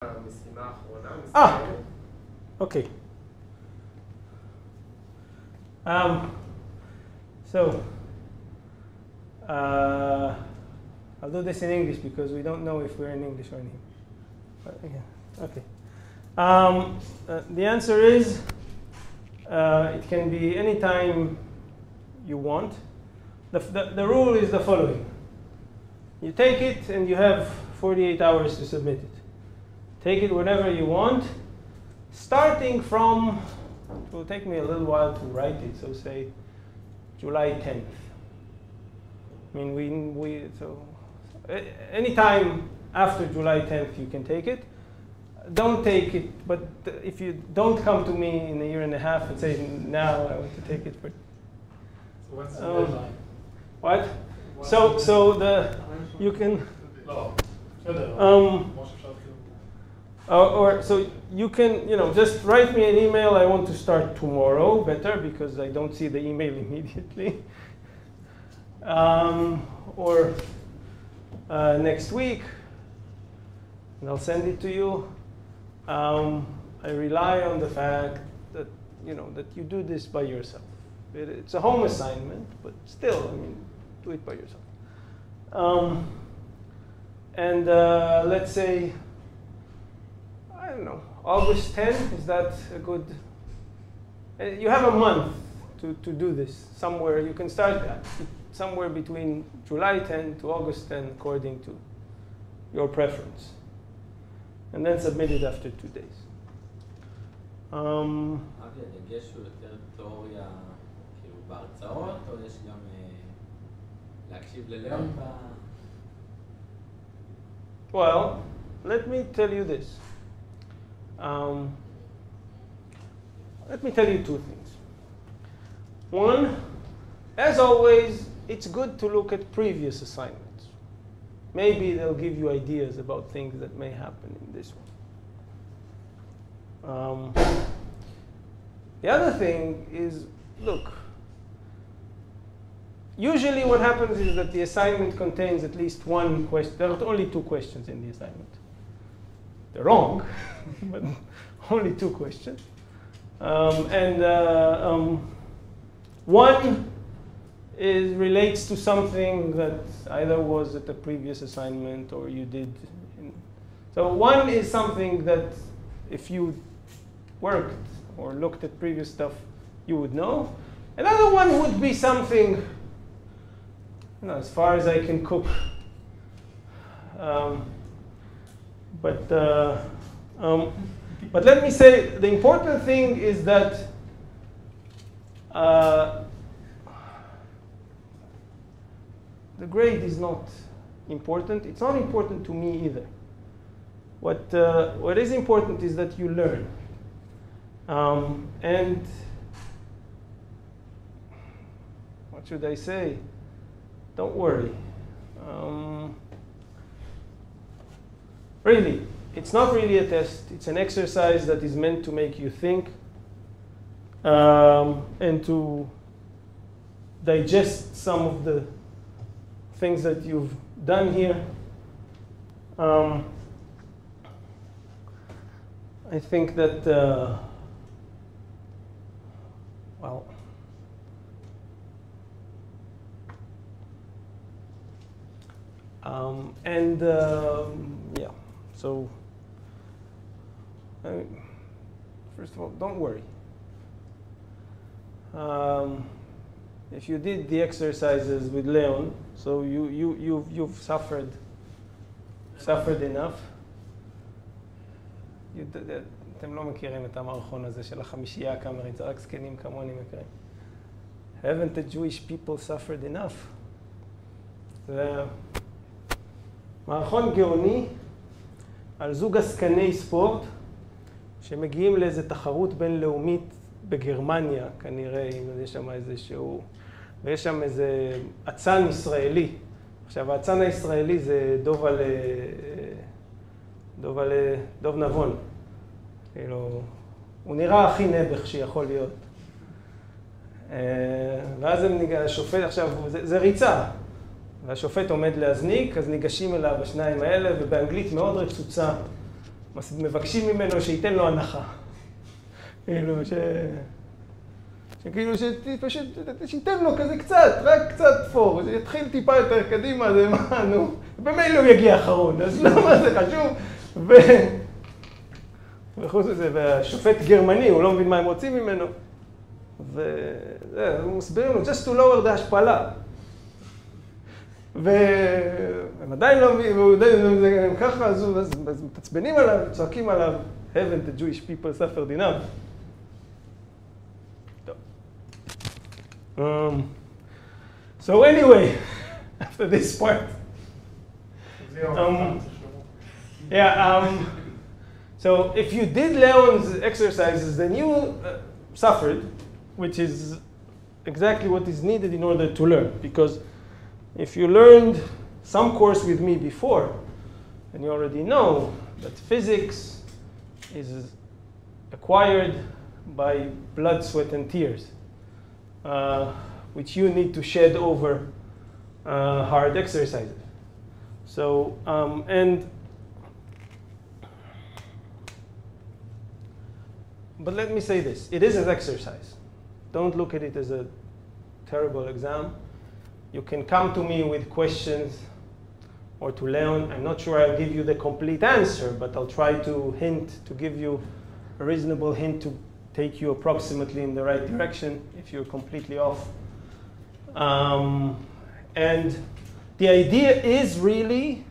המשימה האחרונה. Okay. So, I'll do this in English because we don't know if we're in English or anything. But, yeah. Okay. The answer is it can be any time you want. The rule is the following. You take it and you have 48 hours to submit it. Take it whenever you want, starting from, it will take me a little while to write it, so say July 10th. I mean, so any time after July 10th you can take it. Don't take it, but if you don't come to me in a year and a half and say, now I want to take it. But, so what's the deadline? What? You can, so you can, just write me an email. I want to start tomorrow, better, because I don't see the email immediately. Or next week, and I'll send it to you. I rely on the fact that, that you do this by yourself. It's a home assignment, but still, do it by yourself. And let's say, I don't know, August 10, is that a good? You have a month to do this. Somewhere, you can start somewhere between July 10 to August 10, according to your preference. And then submit it after 2 days. הדגש הוא יותר תיאוריה כאילו בהרצאות, או יש גם להקשיב ללאון? Well, let me tell you this. Let me tell you two things. One, as always, it's good to look at previous assignments. Maybe they'll give you ideas about things that may happen in this one. The other thing is, look, usually what happens is that the assignment contains at least one question. There are only two questions in the assignment. They're wrong, but only two questions. One relates to something that either was at a previous assignment or you did. So one is something that if you worked or looked at previous stuff, you would know. Another one would be something, as far as I can cook. But let me say, the important thing is that the grade is not important. It's not important to me either. What is important is that you learn. And what should I say? Don't worry. Really, it's not really a test. It's an exercise that is meant to make you think and to digest some of the things that you've done here. I think that, yeah, so, first of all, don't worry. If you did the exercises with Leon, so you've suffered enough. אתם לא מכירים את המערכון הזה של החמישייה הקאמרית, זה רק זקנים כמוני מכירים. Haven't the Jewish people suffered enough? זה מערכון גאוני על זוג עסקני ספורט שמגיעים לאיזו תחרות בינלאומית בגרמניה, כנראה, אם יש שם איזשהו, ויש שם איזה אצן ישראלי. עכשיו, האצן הישראלי זה דוב נבון. כאילו, הוא נראה הכי נבח שיכול להיות. ואז השופט, עכשיו, זה ריצה. והשופט עומד להזניק, אז ניגשים אליו השניים האלה, ובאנגלית מאוד רצוצה מבקשים ממנו שייתן לו הנחה. כאילו, שכאילו, פשוט שייתן לו כזה קצת, רק קצת פור, שיתחיל טיפה יותר קדימה, זה מה, נו, במילא הוא יגיע אחרון, אז למה זה חשוב? וחוץ מזה, והשופט גרמני, הוא לא מבין מה הם רוצים ממנו, והוא מסביר לנו, just to lower the השפלה. והם עדיין לא מבינים, והוא עדיין ככה, אז מתעצבנים עליו, צועקים עליו, haven't the Jewish people suffered enough. So anyway, after this part, so if you did Leon's exercises, then you suffered, which is exactly what is needed in order to learn. Because if you learned some course with me before, then you already know that physics is acquired by blood, sweat, and tears, which you need to shed over hard exercises. So, but let me say this, it is an exercise. Don't look at it as a terrible exam. You can come to me with questions, or to Leon. I'm not sure I'll give you the complete answer, but I'll try to hint, to give you a reasonable hint to take you approximately in the right direction if you're completely off. And the idea is really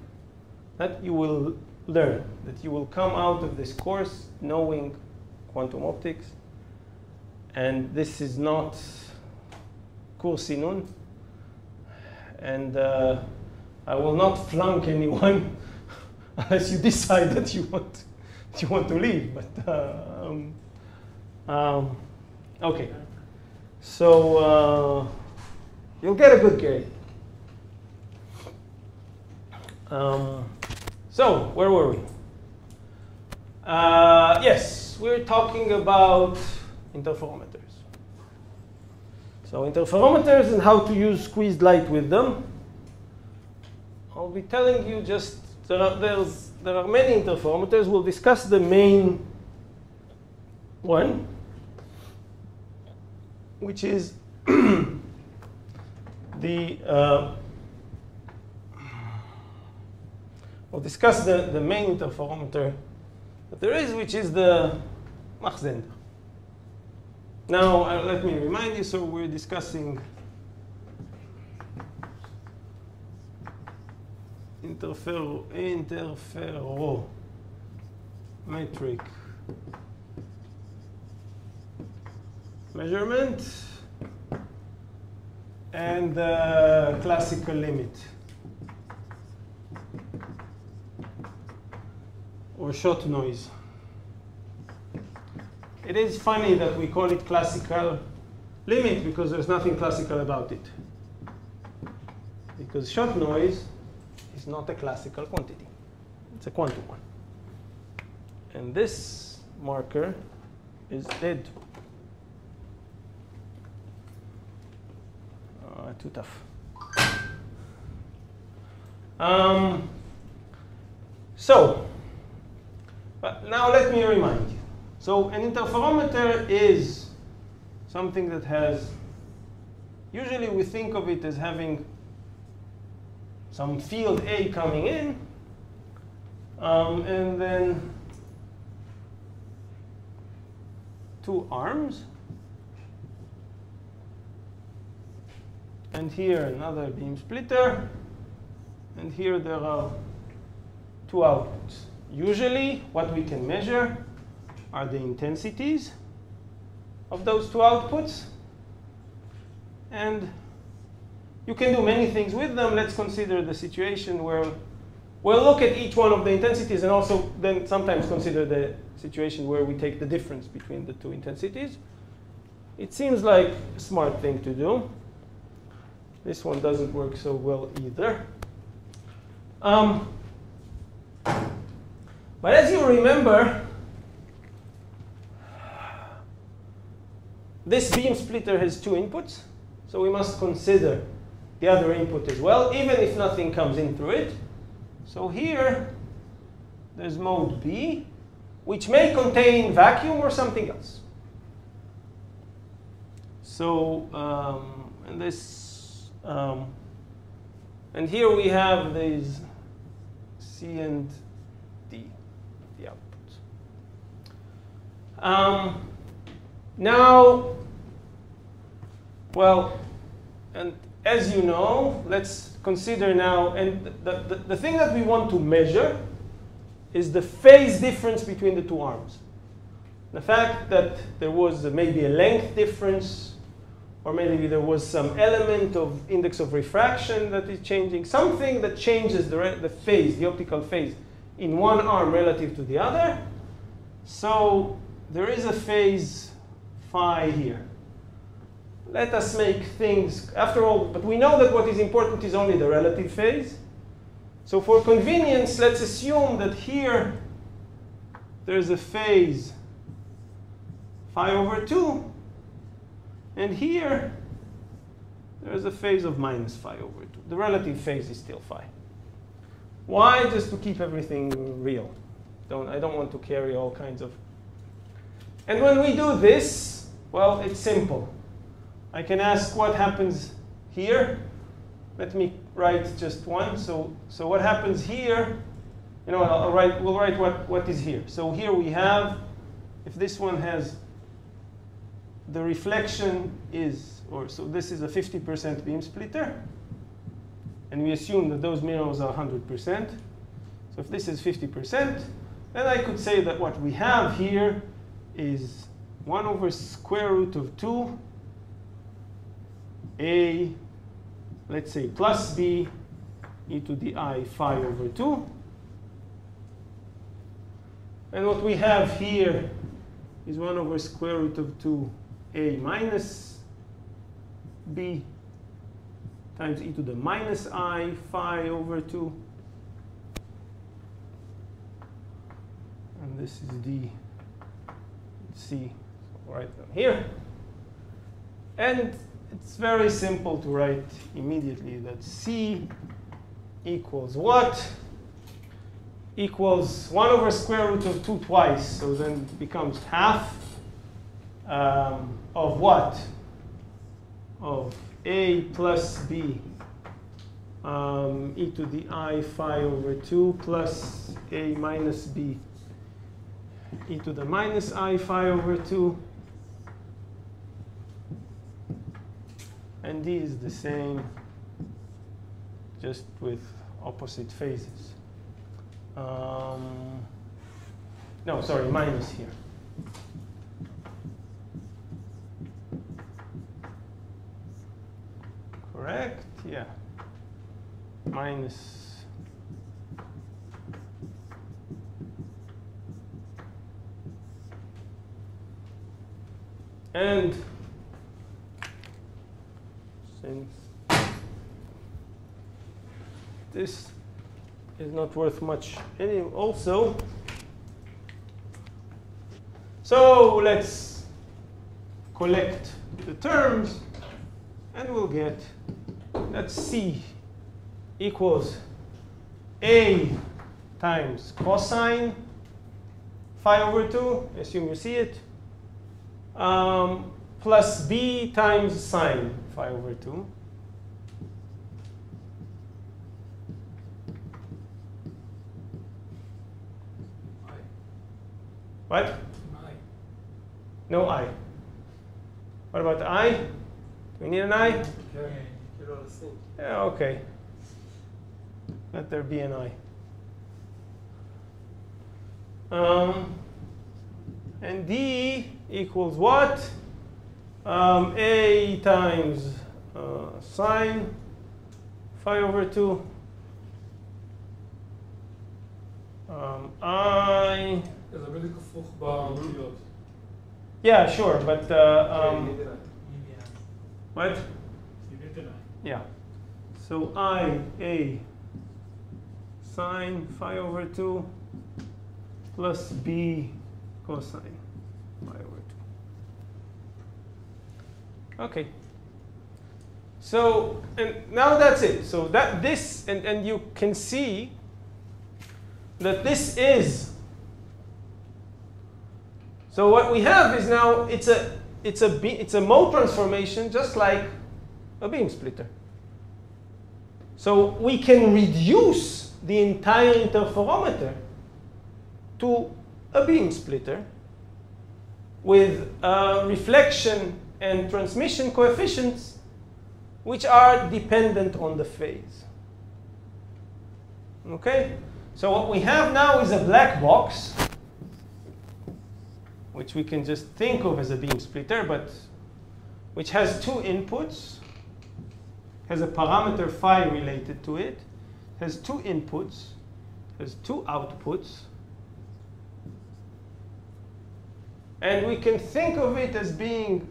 that you will learn, that you will come out of this course knowing quantum optics. And this is not course sinun. And I will not flunk anyone unless you decide that you want to leave. But okay, so you'll get a good grade. So where were we? Yes, we're talking about interferometers. So interferometers and how to use squeezed light with them. I'll be telling you just, there are many interferometers. We'll discuss the main one, which is we'll discuss the main interferometer that there is, which is the Mach-Zehnder. Now, let me remind you, so we're discussing interferometric measurement and the classical limit, or shot noise. It is funny that we call it classical limit because there's nothing classical about it. Because shot noise is not a classical quantity. It's a quantum one. And this marker is dead. Too tough. But now let me remind you. So an interferometer is something that has, usually we think of it as having some field A coming in, and then two arms, and here another beam splitter, and here there are two outputs. Usually what we can measure are the intensities of those two outputs, and you can do many things with them. Let's consider the situation where we'll look at each one of the intensities and also then sometimes consider the situation where we take the difference between the two intensities. It seems like a smart thing to do. This one doesn't work so well either. But as you remember, this beam splitter has two inputs, so we must consider the other input as well, even if nothing comes in through it. So here, there's mode B, which may contain vacuum or something else. So, and this, and here we have these C and D, the outputs. Now, well, and as you know, let's consider now, and the thing that we want to measure is the phase difference between the two arms. The fact that there was maybe a length difference, or maybe there was some element of index of refraction that is changing, something that changes the phase, the optical phase, in one arm relative to the other. So there is a phase phi here. Let us make things, after all, but we know that what is important is only the relative phase. So for convenience, let's assume that here there's a phase phi over 2, and here there's a phase of minus phi over 2. The relative phase is still phi. Why? Just to keep everything real. I don't want to carry all kinds of. And when we do this, well, it's simple. I can ask what happens here. Let me write just one. So what happens here? You know, we'll write what is here. So here we have, if this one has, the reflection is, so this is a 50% beam splitter. And we assume that those mirrors are 100%. So if this is 50%, then I could say that what we have here is 1 over square root of 2 A, let's say, plus B e to the I phi over 2. And what we have here is 1 over square root of 2 A minus B times e to the minus I phi over 2. And this is D, C, so write them here. And it's very simple to write immediately that C equals what? Equals 1 over square root of 2 twice, so then it becomes half of what? Of A plus B e to the I phi over 2 plus A minus B e to the minus I phi over 2. And D is the same, just with opposite phases. No, sorry, minus here. Correct? Yeah. Minus. And since this is not worth much also, so let's collect the terms, and we'll get that C equals A times cosine phi over 2, assume you see it, plus B times sine phi over 2. What? I. No I. What about I? Do we need an I? Okay. You're all the same. Yeah, okay. Let there be an I. And D equals what? A times sine phi over 2. I. זה בדיוק הפוך באותיות. Yeah, sure, but what? Yeah. So I A sine phi over 2 plus B cosine phi over 2. Okay. So, and now that's it. So that this, and you can see that this is So what we have is now it's a mode transformation just like a beam splitter. So we can reduce the entire interferometer to a beam splitter with reflection and transmission coefficients which are dependent on the phase. Okay? So what we have now is a black box, which we can just think of as a beam splitter, but which has two inputs, has a parameter phi related to it, has two inputs, has two outputs, and we can think of it as being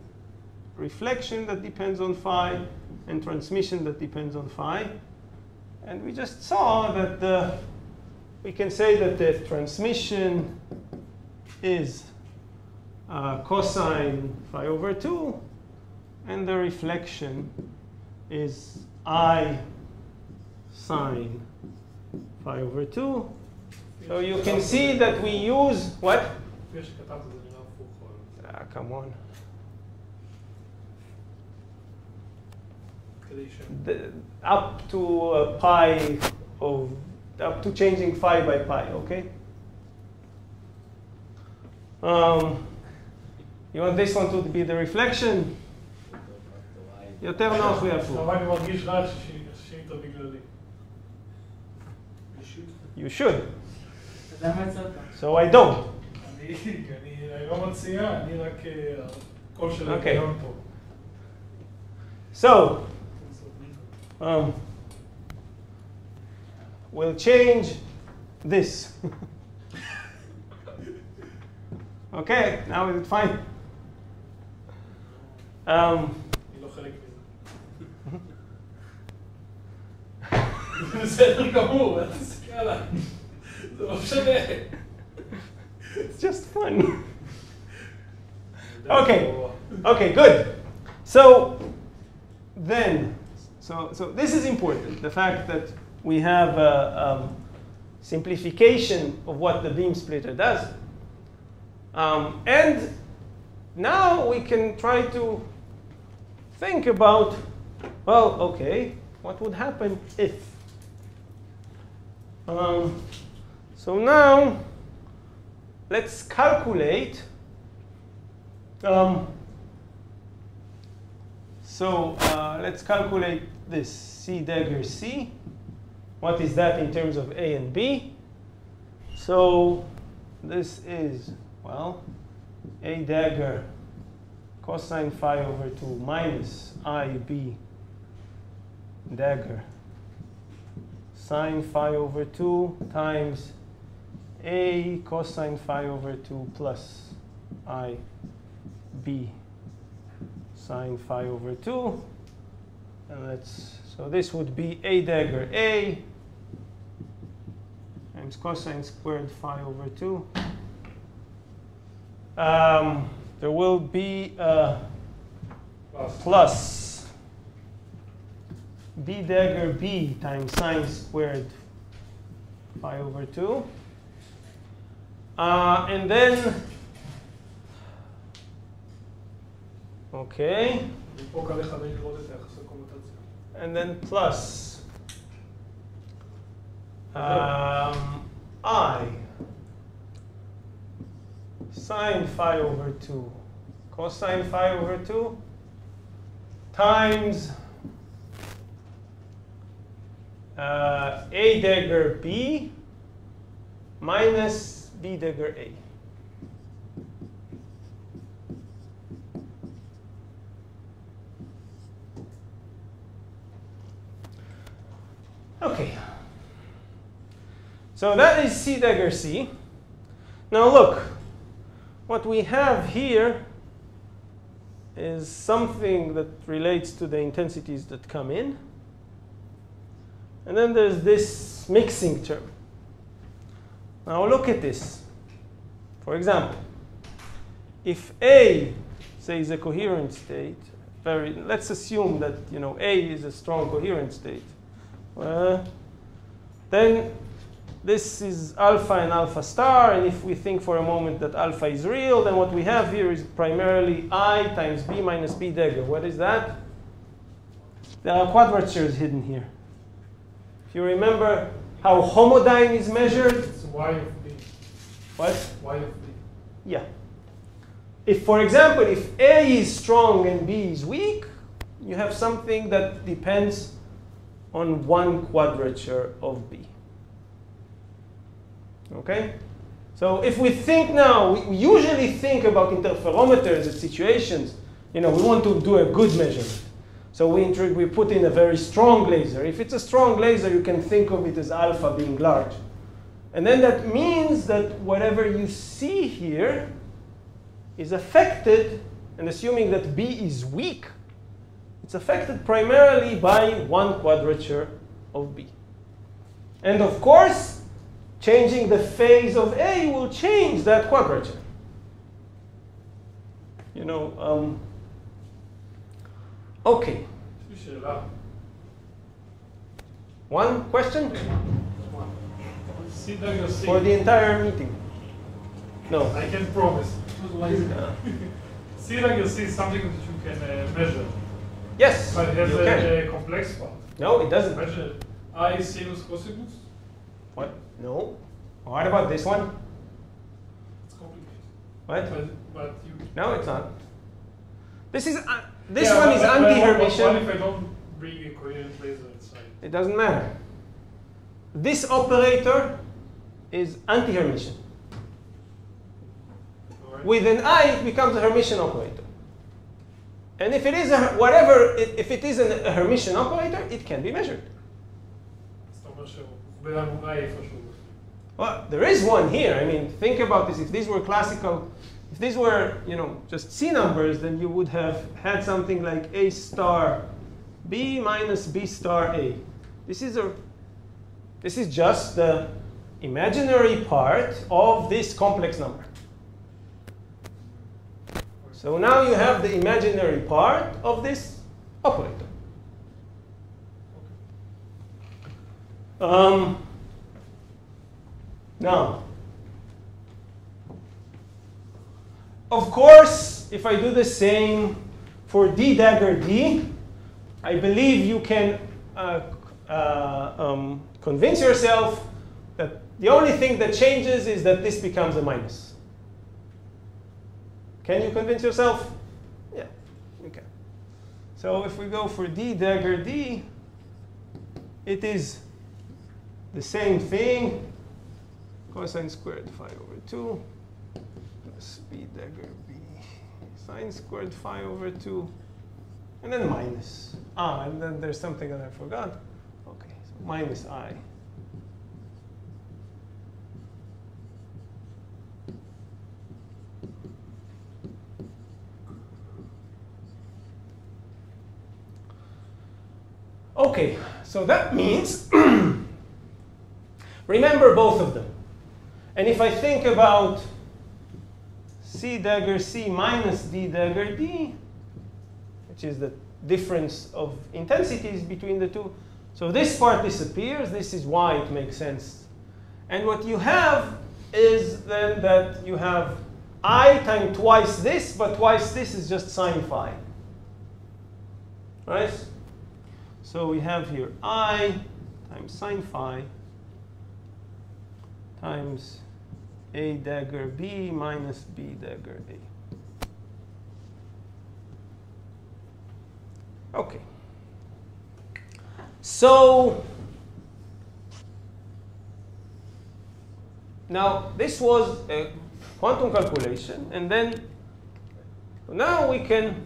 reflection that depends on phi and transmission that depends on phi. And we just saw that we can say that the transmission is cosine phi over 2, and the reflection is I sine phi over 2. So you can see that we use what? Come on. Up to pi of, up to changing phi by pi, okay? You want this one to be the reflection? יותר נוח ויפו. אבל אני מרגיש רע ששישים איתו בגללי. You should. So I don't. אני לא מציע, אני רק קול של הגיון פה. So, we'll change this. Okay, now is it fine? אני לא חלק מזה. זה בסדר גמור, אל תסתכל עליי. זה לא משנה. It's just fun. Okay, good. So then, so this is important. The fact that we have a simplification of what the beam splitter does. And now we can try to think about, well, okay, what would happen if? So now, let's calculate. Let's calculate this C dagger C. What is that in terms of A and B? So this is, well, A dagger cosine phi over 2 minus IB dagger sine phi over 2 times A cosine phi over 2 plus IB sine phi over 2. And so this would be A dagger A times cosine squared phi over 2. There will be a plus B dagger B times sine squared phi over 2. And then, okay. And then plus I sine phi over 2 cosine phi over 2 times A dagger B minus B dagger A. Okay. So that is C dagger C. Now look, what we have here is something that relates to the intensities that come in. And then there's this mixing term. Now look at this. For example, if A, say, is a coherent state, let's assume that A is a strong coherent state. Then this is alpha and alpha star, and if we think for a moment that alpha is real, then what we have here is primarily I times b minus b dagger. What is that? There are quadratures hidden here. If you remember how homodyne is measured. It's y of b. What? Y of b. Yeah. If, for example, if A is strong and B is weak, you have something that depends on one quadrature of B. Okay? So if we think now, we usually think about interferometers at situations, we want to do a good measurement. So we put in a very strong laser. If it's a strong laser, you can think of it as alpha being large. And then that means that whatever you see here is affected, and assuming that B is weak, it's affected primarily by one quadrature of B. And of course, changing the phase of A will change that quadrature. Okay. One question? For the entire meeting? No. I can promise. See like you see something that you can measure. Yes. But it has a complex part. No, it doesn't. Measure I sinus cosinus. What? No. What about this one? It's complicated. What? But you. No, it's not. This is this one is anti-Hermitian. What if I don't bring a coherent laser inside? It doesn't matter. This operator is anti-Hermitian. Right. With an I, it becomes a Hermitian operator. And if it is if it is a Hermitian operator, it can be measured. Well, there is one here. I mean, think about this. If these were classical, if these were, just C numbers, then you would have had something like A star B minus B star A. This is just the imaginary part of this complex number. So now you have the imaginary part of this operator. Now, of course, if I do the same for D dagger D, I believe you can convince yourself that the only thing that changes is that this becomes a minus. Can you convince yourself? Yeah, you can. So if we go for D dagger D, it is the same thing, cosine squared phi over 2 plus B dagger B sine squared phi over 2, and then minus. And then there's something that I forgot. Okay, so minus I. Okay, so that means, remember both of them. And if I think about C dagger C minus D dagger D, which is the difference of intensities between the two, so this part disappears. This is why it makes sense. And what you have is then that you have I times twice this, but twice this is just sine phi. Right? So we have here I times sine phi times A dagger B minus B dagger A. Okay. So now this was a quantum calculation, and then now we can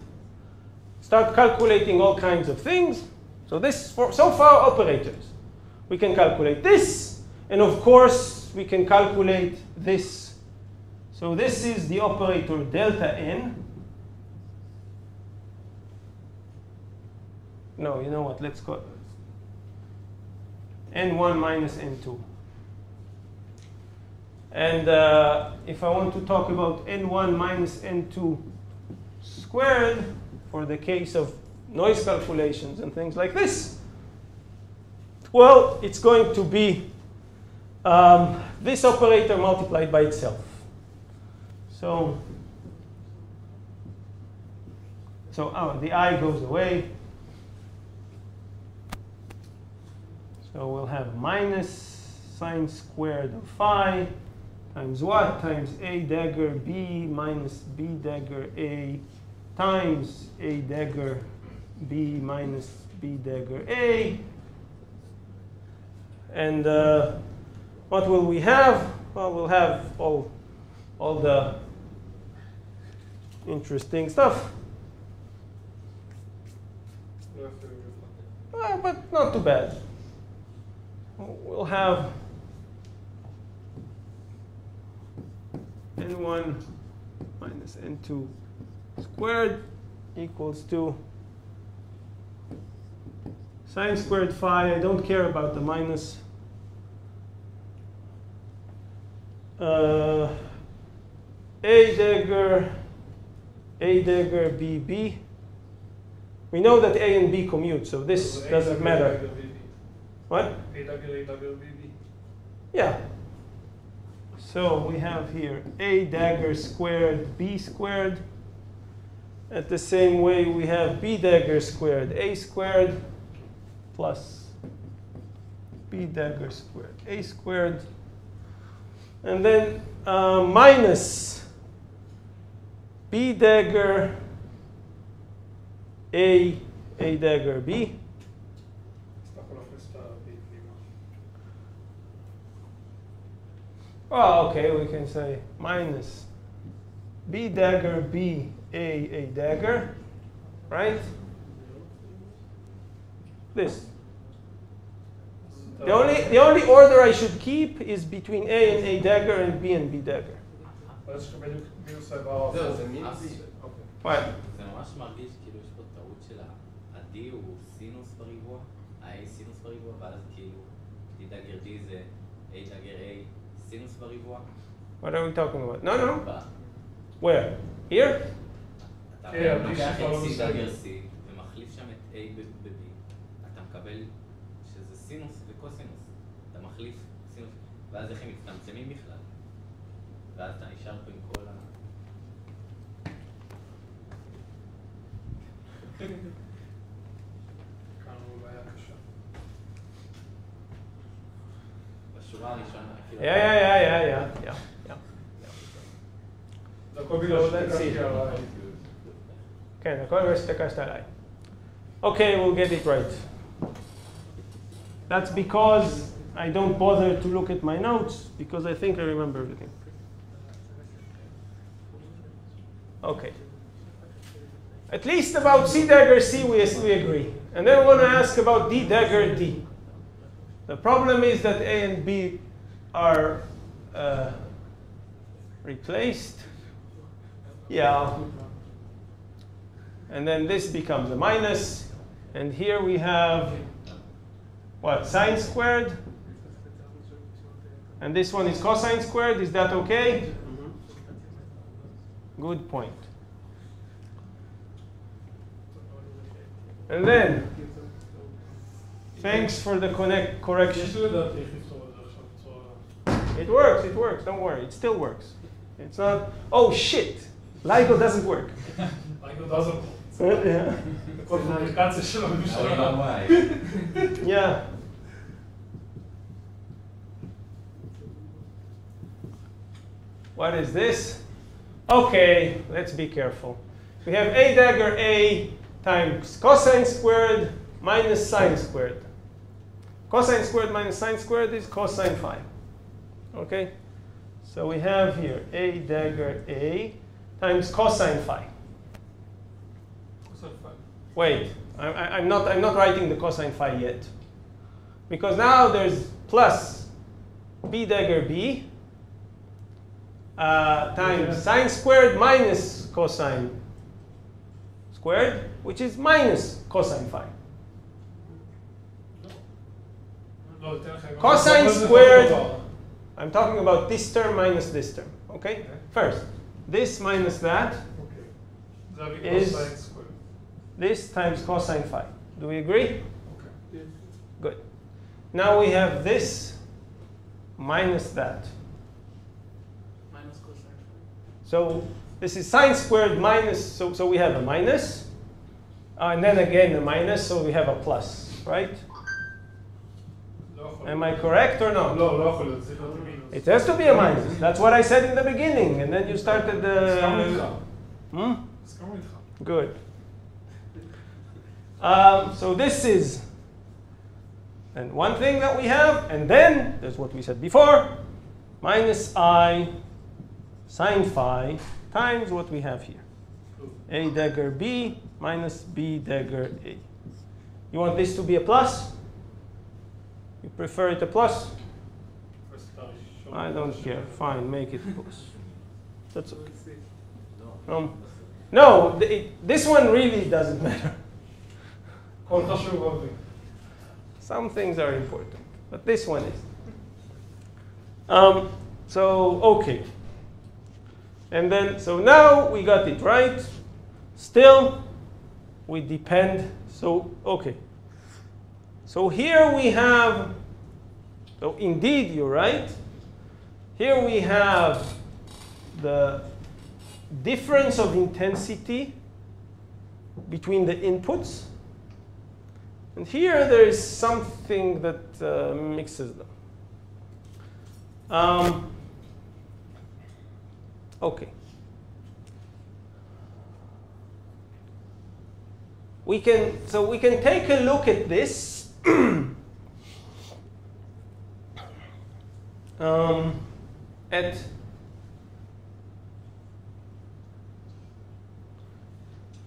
start calculating all kinds of things. So this, so far, operators. We can calculate this, and of course, we can calculate this. So this is the operator delta n. No, you know what? Let's call it n1 minus n2. And if I want to talk about n1 minus n2 squared for the case of noise calculations and things like this, well, it's going to be this operator multiplied by itself. So the I goes away. So we'll have minus sine squared of phi times what? Times A dagger B minus B dagger A times A dagger B minus B dagger A. And what will we have? Well, we'll have all the interesting stuff. But not too bad. We'll have n1 minus n2 squared equals to sine squared phi. I don't care about the minus. A dagger BB. We know that A and B commute, so this doesn't matter. What? A dagger BB. Yeah. So we have here A dagger squared B squared. At the same way, we have B dagger squared A squared plus B dagger squared A squared. And then minus B dagger A dagger B. Oh, okay, we can say minus B dagger B A dagger, right? This. The only order I should keep is between A and A dagger and B dagger. What? זה ממש מרגיש כאילו יש פה טעות של ה-D הוא סינוס בריבוע, ה-A סינוס בריבוע, ואז כאילו D דגר D זה A דגר A סינוס בריבוע. What are we talking about? No. Where? Here? אתה לוקח את C דגר C ומחליף שם את A ב-B. אתה מקבל שזה סינוס וקוסינוס. אתה מחליף סינוס, ואז איך הם מצטמצמים בכלל. ואז אתה נשאר פה עם כל ה... בשורה הראשונה, כאילו... Yeah. כן, הכל בגלל שתקשת עליי. Okay, we'll get it right. That's because I don't bother to look at my notes, because I think I remember everything. Okay. At least about C dagger C we agree. And then we're going to ask about D dagger D. The problem is that A and B are replaced. Yeah. And then this becomes a minus. And here we have, what, sine squared? And this one is cosine squared. Is that okay? Good point. And then, thanks for the correction. It works, don't worry, it still works. It's not, oh shit, LIGO doesn't work. LIGO doesn't. Yeah. Yeah. What is this? Okay, let's be careful. We have A dagger A times cosine squared minus sine squared. Cosine squared minus sine squared is cosine phi. Okay? So we have here A dagger A times cosine phi. Wait, I'm not writing the cosine phi yet. Because now there's plus B dagger B times sine squared minus cosine squared, which is minus cosine phi. Cosine squared, I'm talking about this term minus this term, okay? First, this minus that is this times cosine phi. Do we agree? Okay. Good. Now we have this minus that. Minus cosine. So this is sine squared minus, so we have a minus. And then again a minus, so we have a plus, right? Am I correct or not? לא, לא יכול להיות, צריך להיות מינוס. It has to be a minus. That's what I said in the beginning, and then you started the... הסכמנו איתך. Hmm? הסכמנו איתך. Good. So this is and one thing that we have, and then there's what we said before, minus I sine phi times what we have here. A dagger B minus B dagger A. You want this to be a plus? You prefer it a plus? I don't care. Fine, make it plus. That's okay. No, this one really doesn't matter. Some things are important, but this one is. So, okay. And then, so now we got it right. Still, we depend. So, okay. So here we have, so indeed you're right. Here we have the difference of intensity between the inputs. And here there is something that mixes them. Okay. We can take a look at this. At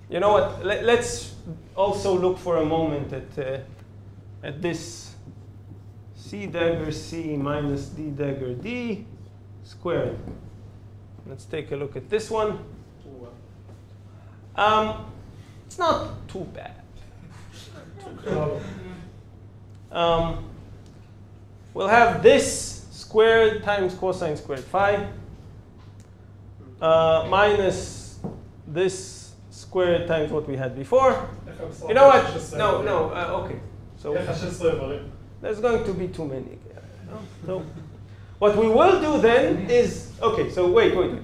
you know what? Let's also look for a moment at this C dagger C minus D dagger D squared. Let's take a look at this one. It's not too bad. We'll have this squared times cosine squared phi minus this squared times what we had before. You know what? No, okay. So there's going to be too many. So what we will do then is, okay, so wait. We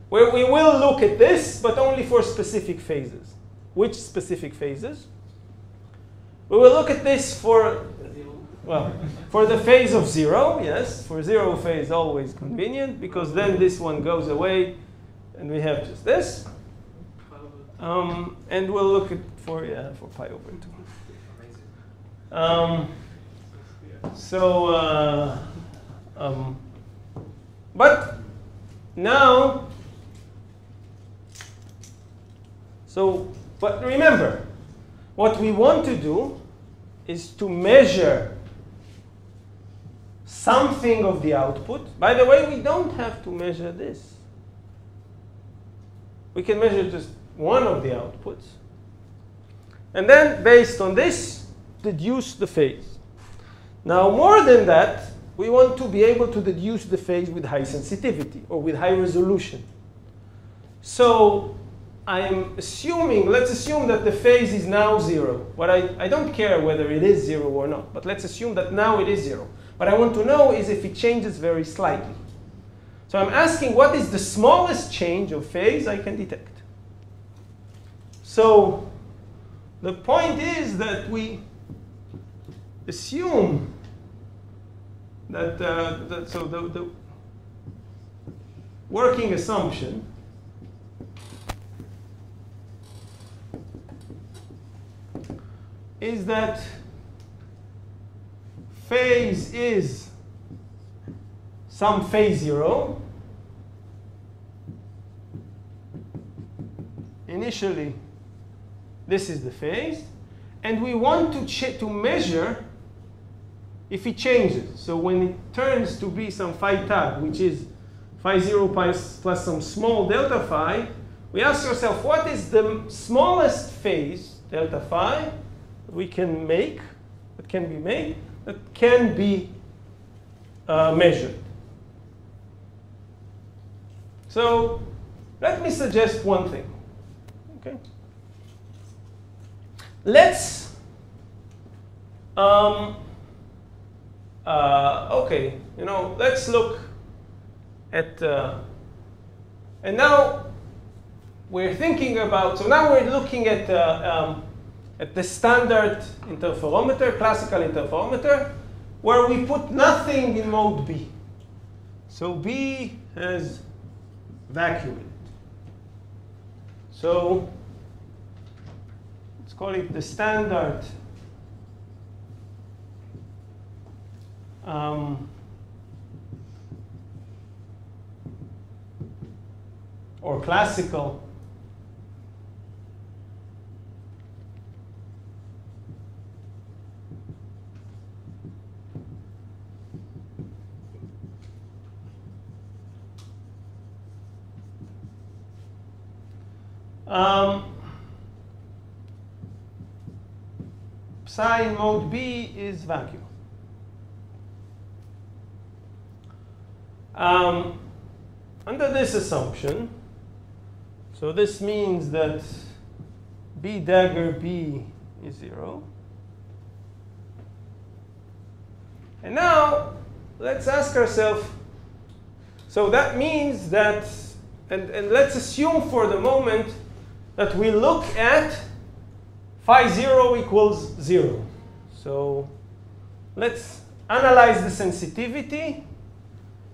will look at this, but only for specific phases. Which specific phases? We will look at this for, well, for the phase of 0, yes. For 0 phase, always convenient, because then this one goes away, and we have just this. And we'll look at for pi over 2. But now, but remember, what we want to do is to measure something of the output. By the way, we don't have to measure this. We can measure just one of the outputs. And then, based on this, deduce the phase. Now, more than that, we want to be able to deduce the phase with high sensitivity or with high resolution. So I am assuming, let's assume that the phase is now 0. But I don't care whether it is 0 or not, but let's assume that now it is 0. What I want to know is if it changes very slightly. So I'm asking what is the smallest change of phase I can detect. So the point is that we assume that, the working assumption is that phase is some phase 0. Initially, this is the phase, and we want to measure if it changes. So when it turns to be some phi tag, which is phi 0 plus some small delta phi, we ask ourselves, what is the smallest phase, delta phi, that we can make, that can be made, that can be measured? So let me suggest one thing. Okay. Let's okay, you know, let's look at, and now we're thinking about, so now we're looking at the standard interferometer, classical interferometer, where we put nothing in mode B. So B has vacuum in it. So let's call it the standard or classical psi in mode B is vacuum. Under this assumption, so this means that B dagger B is 0. And now let's ask ourselves, so that means that, and let's assume for the moment that we look at phi 0 equals 0. So let's analyze the sensitivity.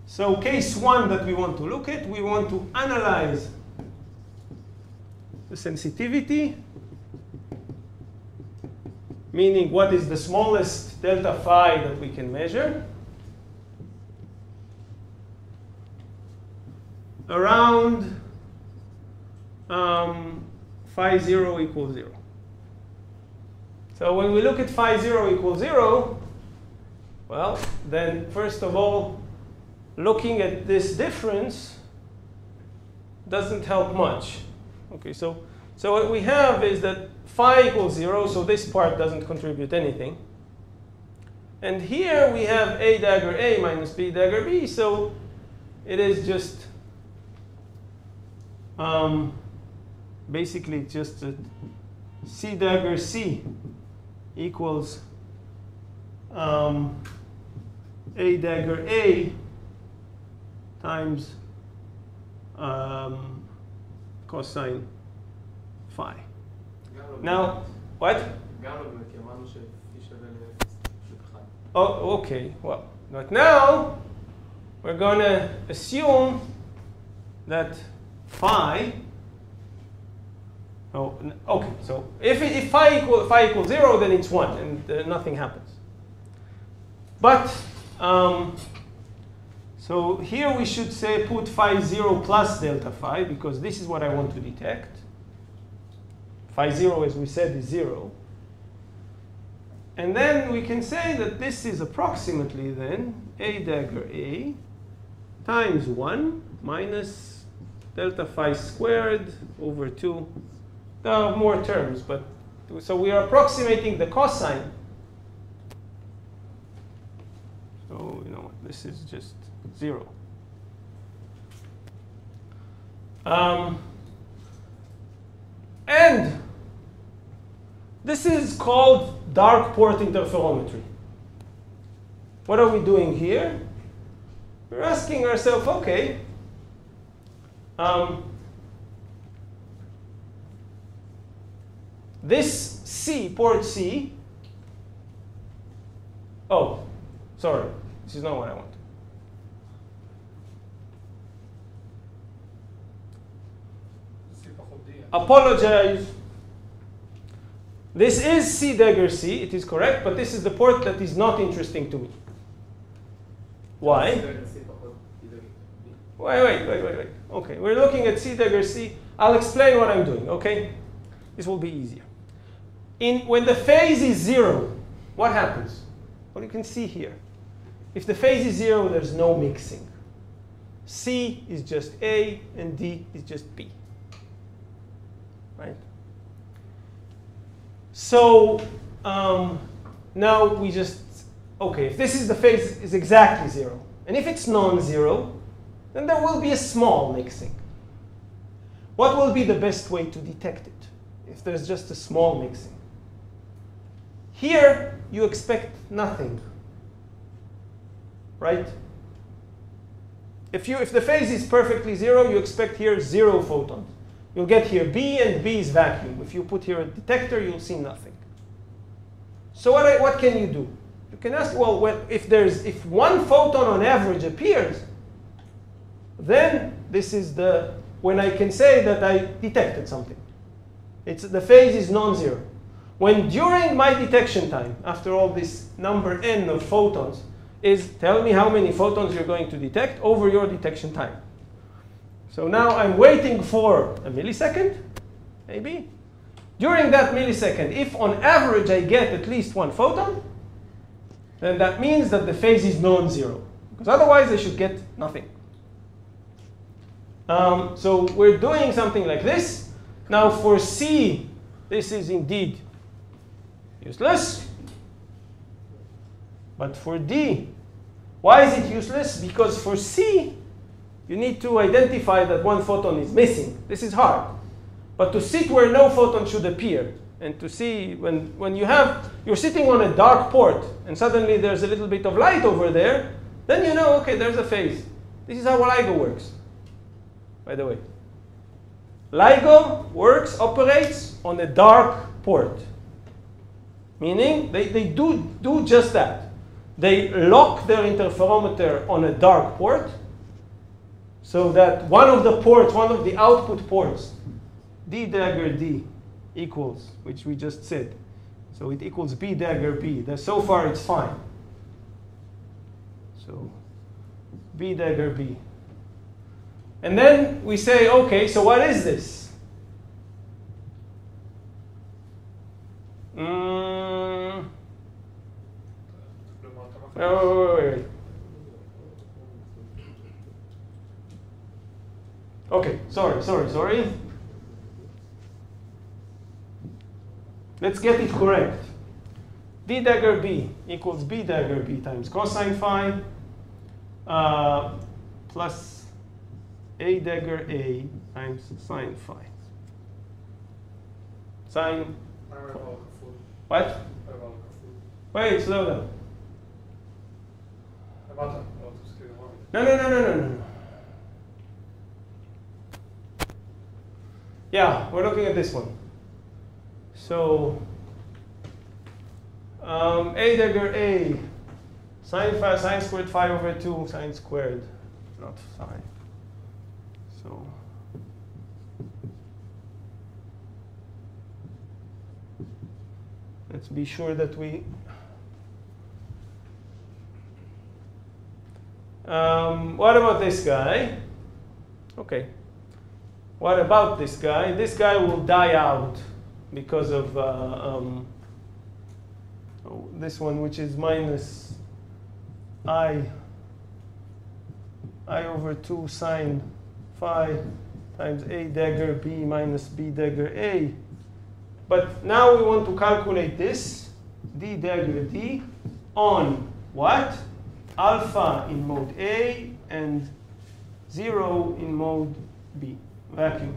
So case 1 that we want to look at, we want to analyze the sensitivity, meaning what is the smallest delta phi that we can measure, around phi 0 equals 0. So when we look at phi 0 equals 0, well, then first of all, looking at this difference doesn't help much. Okay, so what we have is that phi equals 0, so this part doesn't contribute anything. And here we have A dagger A minus B dagger B, so it is just basically just that C dagger C equals A dagger A times cosine phi. Now, what? Oh, okay. Well, but now we're going to assume that phi. Oh, okay. So if phi equals 0, then it's 1, and nothing happens. But so here we should say put phi 0 plus delta phi, because this is what I want to detect. Phi 0, as we said, is 0. And then we can say that this is approximately then A dagger A times 1 minus delta phi squared over 2. There are more terms, but so we are approximating the cosine. So, you know what, this is just 0. And this is called dark port interferometry. What are we doing here? We're asking ourselves, okay, this C, port C, oh, sorry, this is not what I want. Apologize. This is C dagger C, it is correct, but this is the port that is not interesting to me. Why? Wait. Okay, we're looking at C dagger C. I'll explain what I'm doing, okay? This will be easier. When the phase is 0, what happens? Well, you can see here. If the phase is 0, there's no mixing. C is just A, and D is just B. Right? So now we just, okay, if this is the phase is exactly 0, and if it's non-zero, then there will be a small mixing. What will be the best way to detect it if there's just a small mixing? Here, you expect nothing. right? If the phase is perfectly zero, you expect here 0 photons. You'll get here B, and B is vacuum. If you put here a detector, you'll see nothing. So what can you do? You can ask, well, if 1 photon on average appears, then this is when I can say that I detected something. The phase is non-zero. When during my detection time, after all this number n of photons, tell me how many photons you're going to detect over your detection time. So now I'm waiting for a millisecond, maybe. During that millisecond, if on average I get at least 1 photon, then that means that the phase is non-zero. Because otherwise I should get nothing. So we're doing something like this. Now for C, this is indeed useless. But for D, why is it useless? Because for C, you need to identify that 1 photon is missing. This is hard. But to sit where no photon should appear, and to see when you're sitting on a dark port, and suddenly there's a little bit of light over there, then you know, okay, there's a phase. This is how LIGO works, by the way. LIGO operates on a dark port. Meaning, they do just that. They lock their interferometer on a dark port, so that one of the output ports, D dagger D equals, which we just said. So it equals B dagger B. So far it's fine. So B dagger B. And then we say, okay, so what is this? Wait. Okay, sorry. Let's get it correct. D dagger B equals B dagger B times cosine phi plus A dagger A times sine phi. Sine. What? Wait, slow down. No. Yeah, we're looking at this one. So A dagger A, sine squared phi over 2, sine squared, not phi. So let's be sure that we what about this guy? Okay. What about this guy? This guy will die out because of this one, which is minus I over 2 sine phi times A dagger B minus B dagger A. But now we want to calculate this, D dagger D, on what? Alpha in mode A and 0 in mode B, vacuum.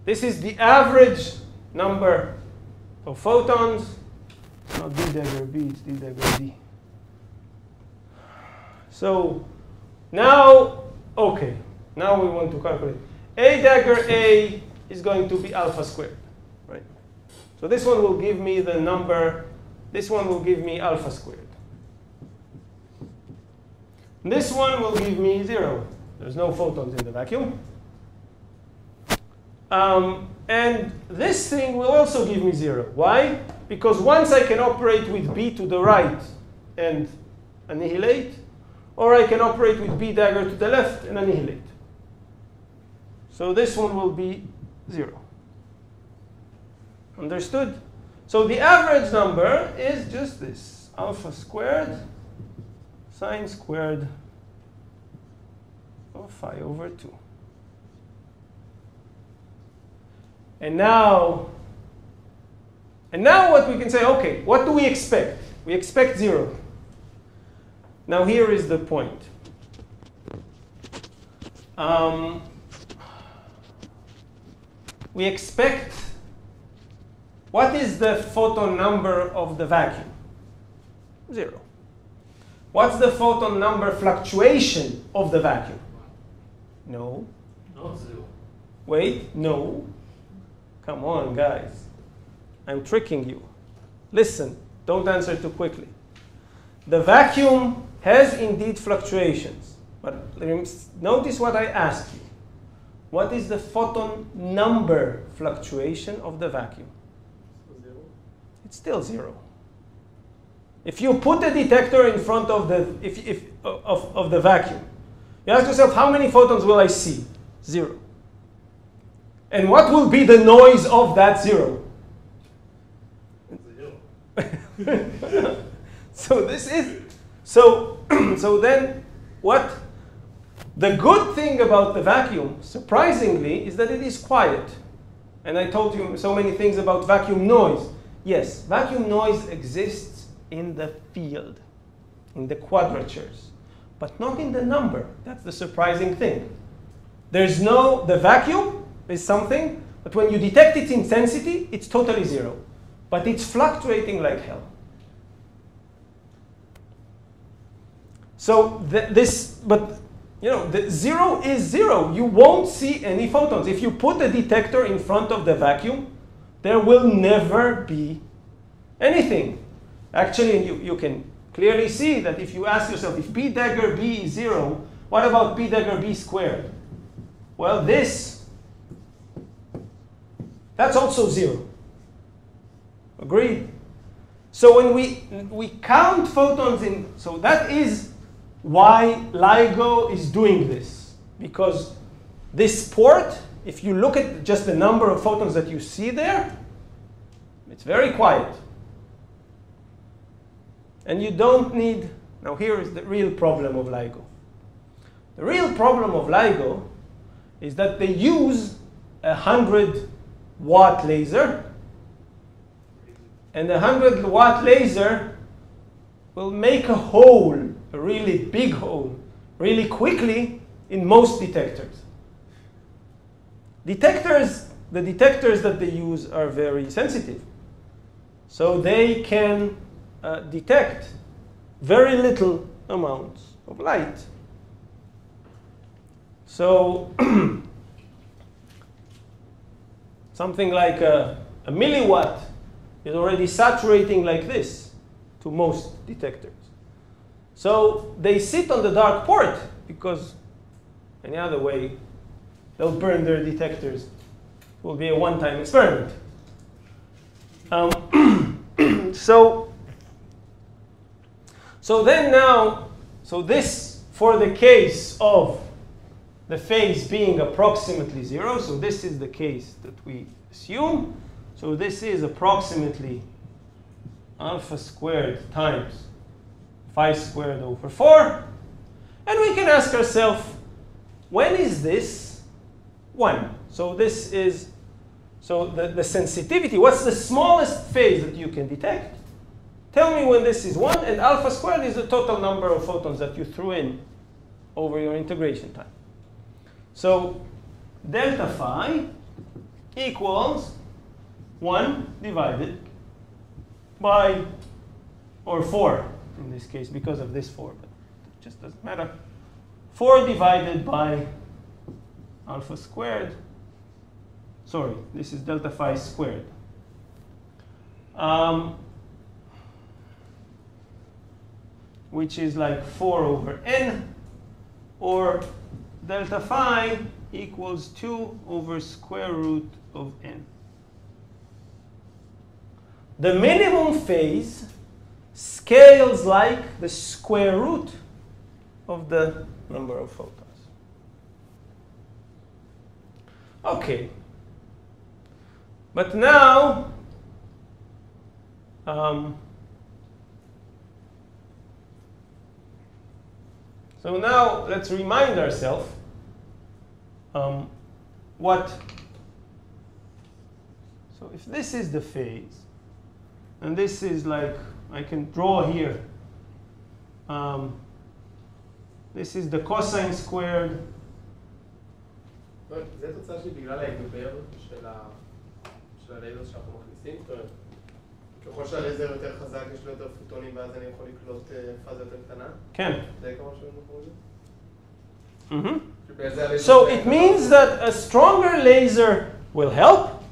This is the average number of photons. It's not D dagger B, it's D dagger D. So now, okay, now we want to calculate. A dagger A is going to be alpha squared, right? So this one will give me the number, this one will give me alpha squared. This one will give me 0. There's no photons in the vacuum. And this thing will also give me 0. Why? Because once I can operate with B to the right and annihilate, or I can operate with B dagger to the left and annihilate. So this one will be 0. Understood? So the average number is just this, alpha squared sine squared of phi over 2. And now what we can say, okay, what do we expect? We expect 0. Now here is the point. We expect What is the photon number of the vacuum? 0. What's the photon number fluctuation of the vacuum? No. Not 0. Wait, no. Come on, guys. I'm tricking you. Listen, don't answer too quickly. The vacuum has indeed fluctuations, but notice what I asked you. What is the photon number fluctuation of the vacuum? 0. It's still 0. If you put a detector in front of the of the vacuum, you ask yourself, how many photons will I see? 0. And what will be the noise of that 0? 0. So this is so then what? The good thing about the vacuum, surprisingly, is that it is quiet. And I told you so many things about vacuum noise. Yes, vacuum noise exists in the field, in the quadratures, but not in the number. That's the surprising thing. The vacuum is something, but when you detect its intensity, it's totally 0. But it's fluctuating like hell. So the 0 is 0. You won't see any photons. If you put a detector in front of the vacuum, there will never be anything. Actually, you can clearly see that if you ask yourself, if p dagger b is 0, what about p dagger b squared? Well, that's also 0. Agreed? So when we count photons in, so that is why LIGO is doing this. Because this port, if you look at just the number of photons that you see there, it's very quiet. And you don't need, now here is the real problem of LIGO. The real problem of LIGO is that they use a 100-watt laser, and the 100-watt laser will make a hole, a really big hole, really quickly in most detectors. The detectors that they use are very sensitive. So they can detect very little amounts of light. So something like a milliwatt is already saturating like this to most detectors. So they sit on the dark port because any other way they'll burn their detectors. It will be a one-time experiment. So then now, so this for the case of the phase being approximately 0, so this is the case that we assume. So this is approximately alpha squared times phi squared over 4. And we can ask ourselves, when is this 1? So this is, so the sensitivity, what's the smallest phase that you can detect? Tell me when this is 1, and alpha squared is the total number of photons that you threw in over your integration time. So delta phi equals 1 divided by, or 4 in this case, because of this 4, but it just doesn't matter. 4 divided by alpha squared. Sorry, this is delta phi squared. Which is like 4 over n, or delta phi equals 2 over square root of n. The minimum phase scales like the square root of the number of photons. Okay. But now, so now let's remind ourselves what. So if this is the phase, and this is like, I can draw here. This is the cosine squared. זה תוצאה שלי בגלל ההגבר של הלייזר שאנחנו מכניסים. סימפטון. ככל שהלייזר יותר חזק, יש לו יותר פוטונים, ואז אני יכול לקלוט פאזה יותר קטנה? כן. זה עיקרון של המקום הזה? So it means that a stronger laser will help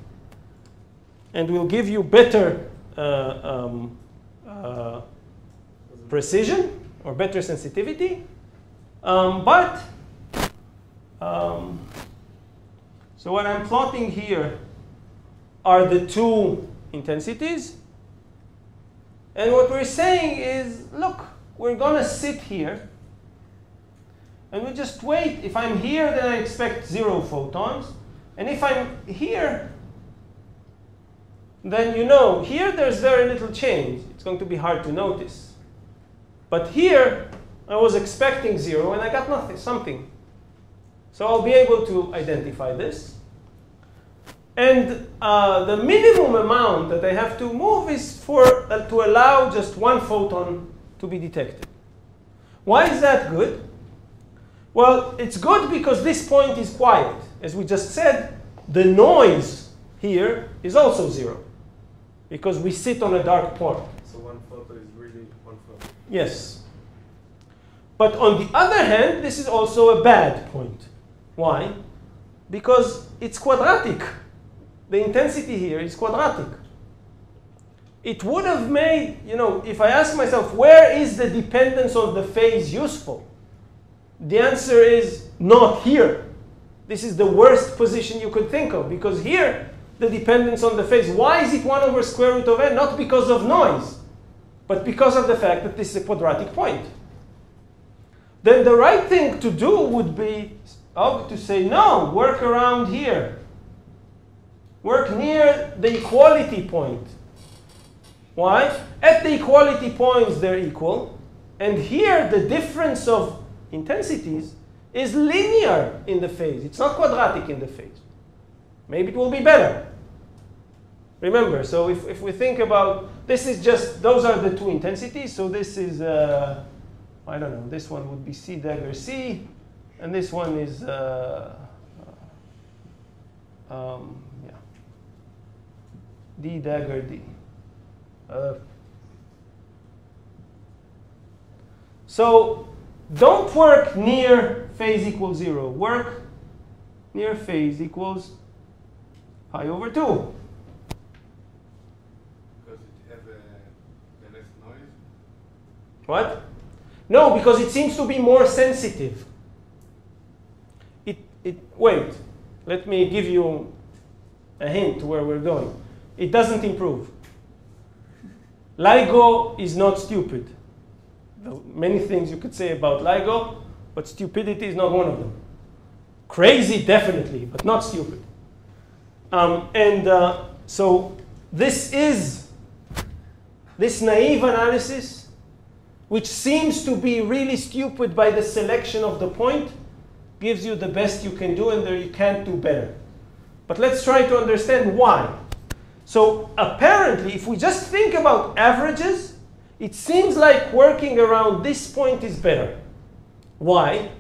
and will give you better precision or better sensitivity. So what I'm plotting here are the two intensities. And what we're saying is, look, we're going to sit here and we just wait. If I'm here, then I expect 0 photons. And if I'm here, then you know, here there's very little change. It's going to be hard to notice. But here, I was expecting 0 and I got nothing, something. So I'll be able to identify this. And the minimum amount that I have to move is to allow just 1 photon to be detected. Why is that good? Well, it's good because this point is quiet. As we just said, the noise here is also 0 because we sit on a dark point. So 1 photon is really 1 photon? Yes. But on the other hand, this is also a bad point. Why? Because it's quadratic. The intensity here is quadratic. It would have made, if I ask myself, where is the dependence on the phase useful? The answer is not here. This is the worst position you could think of, because here, the dependence on the phase. Why is it 1 over square root of n? Not because of noise, but because of the fact that this is a quadratic point. Then the right thing to do would be to say, no, work around here. Work near the equality point. Why? At the equality points, they're equal. And here, the difference of intensities is linear in the phase. It's not quadratic in the phase. Maybe it will be better. Remember, so if we think about, this is just, those are the two intensities. So this is, I don't know, this one would be C dagger C. And this one is, D dagger D. So don't work near phase equals 0. Work near phase equals pi over 2. Because it has the less noise? What? No, because it seems to be more sensitive. Wait, let me give you a hint where we're going. It doesn't improve. LIGO is not stupid. Many things you could say about LIGO, but stupidity is not one of them. Crazy, definitely, but not stupid. So this naive analysis, which seems to be really stupid by the selection of the point, gives you the best you can do, and there you can't do better. But let's try to understand why. So apparently, if we just think about averages, it seems like working around this point is better. Why?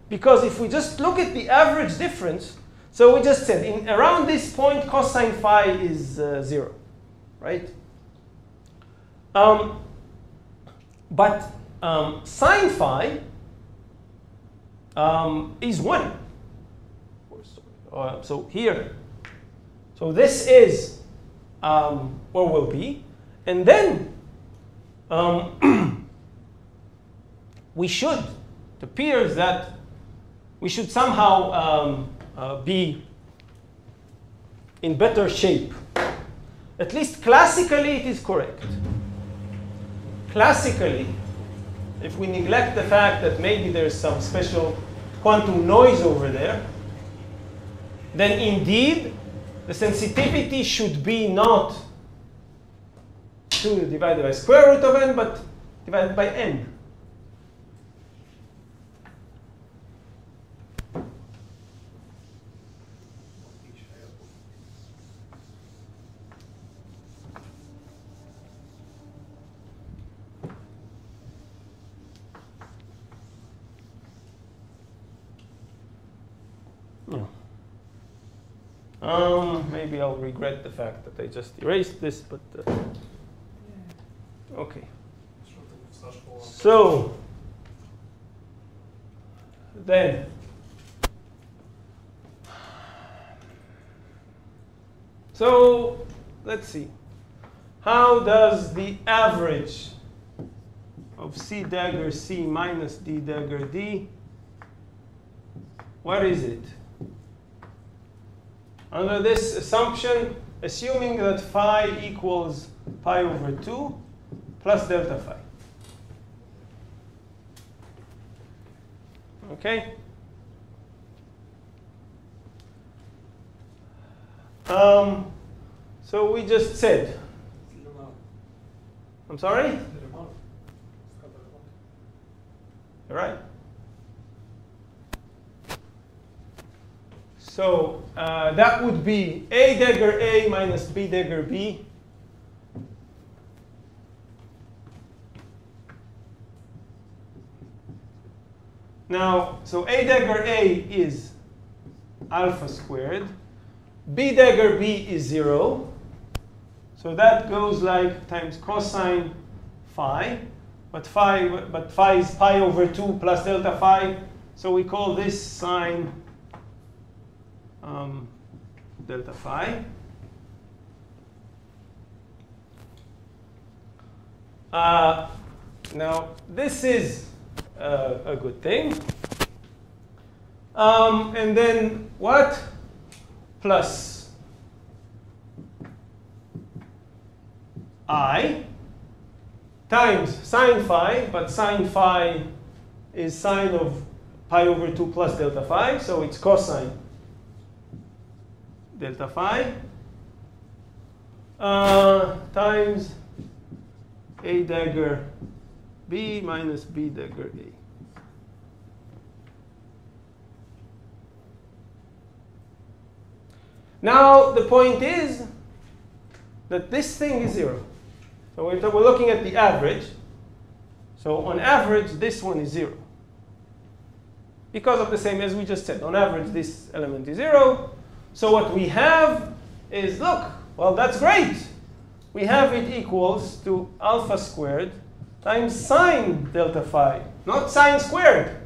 Because if we just look at the average difference, so we just said, around this point, cosine phi is 0, right? But sine phi is 1. So here, so this is where we'll be. And then it appears that we should somehow be in better shape. At least classically it is correct. Classically, if we neglect the fact that maybe there's some special quantum noise over there, then indeed the sensitivity should be not 2 divided by square root of n, but divided by n. Maybe I'll regret the fact that I just erased this, but okay. So then let's see. How does the average of C dagger C minus D dagger D, what is it? Under this assumption, assuming that phi equals pi over 2 plus delta phi. Okay? So we just said, I'm sorry? You're right. So that would be A dagger A minus B dagger B. Now, so A dagger A is alpha squared. B dagger B is 0. So that goes like times cosine phi. But phi is pi over 2 plus delta phi. So we call this sine delta phi. Now, this is a good thing. And then what? Plus I times sine phi, but sine phi is sine of pi over 2 plus delta phi, so it's cosine delta phi times A dagger B minus B dagger A. Now the point is that this thing is 0. So we're looking at the average. So on average, this one is 0. Because of the same as we just said. On average, this element is 0. So what we have is, look, well, that's great. We have it equals to alpha squared times sine delta phi, not sine squared.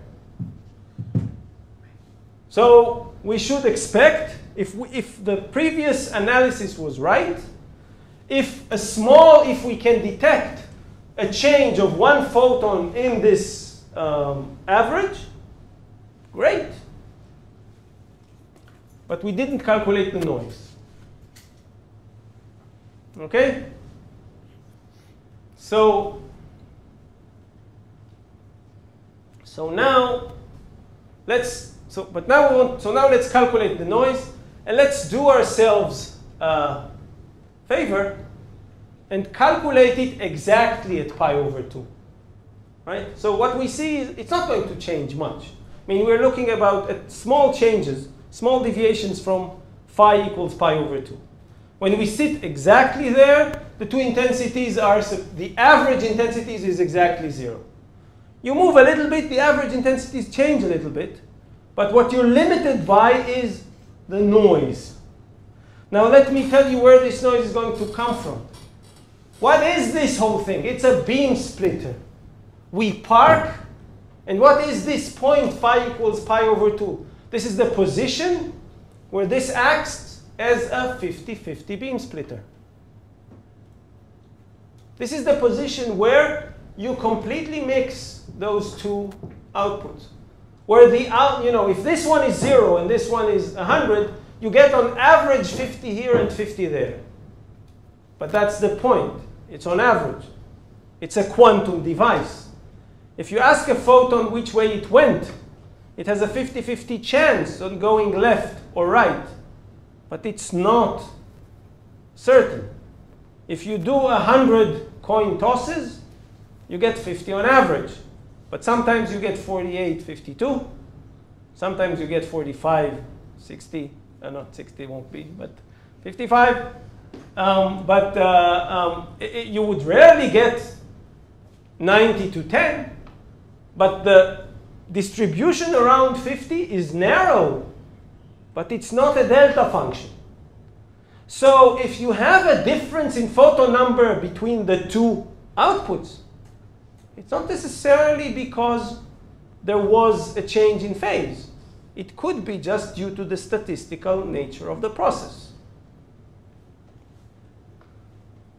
So we should expect, if the previous analysis was right, if we can detect a change of 1 photon in this average, great. But we didn't calculate the noise. Okay? So now let's let's calculate the noise, and let's do ourselves a favor and calculate it exactly at pi over 2. Right? So what we see is it's not going to change much. I mean, we're looking about at small changes, small deviations from phi equals pi over 2. When we sit exactly there, the two intensities are, the average intensities is exactly 0. You move a little bit, the average intensities change a little bit, but what you're limited by is the noise. Now let me tell you where this noise is going to come from. What is this whole thing? It's a beam splitter. We park, and what is this point phi equals pi over 2? This is the position where this acts as a 50-50 beam splitter. This is the position where you completely mix those two outputs. Where if this one is 0 and this one is 100, you get on average 50 here and 50 there. But that's the point. It's on average. It's a quantum device. If you ask a photon which way it went, it has a 50-50 chance on going left or right. But it's not certain. If you do 100 coin tosses, you get 50 on average. But sometimes you get 48, 52. Sometimes you get 45, 60. Not 60 won't be, but 55. You would rarely get 90 to 10. But the distribution around 50 is narrow. But it's not a delta function. So if you have a difference in photon number between the two outputs, it's not necessarily because there was a change in phase. It could be just due to the statistical nature of the process.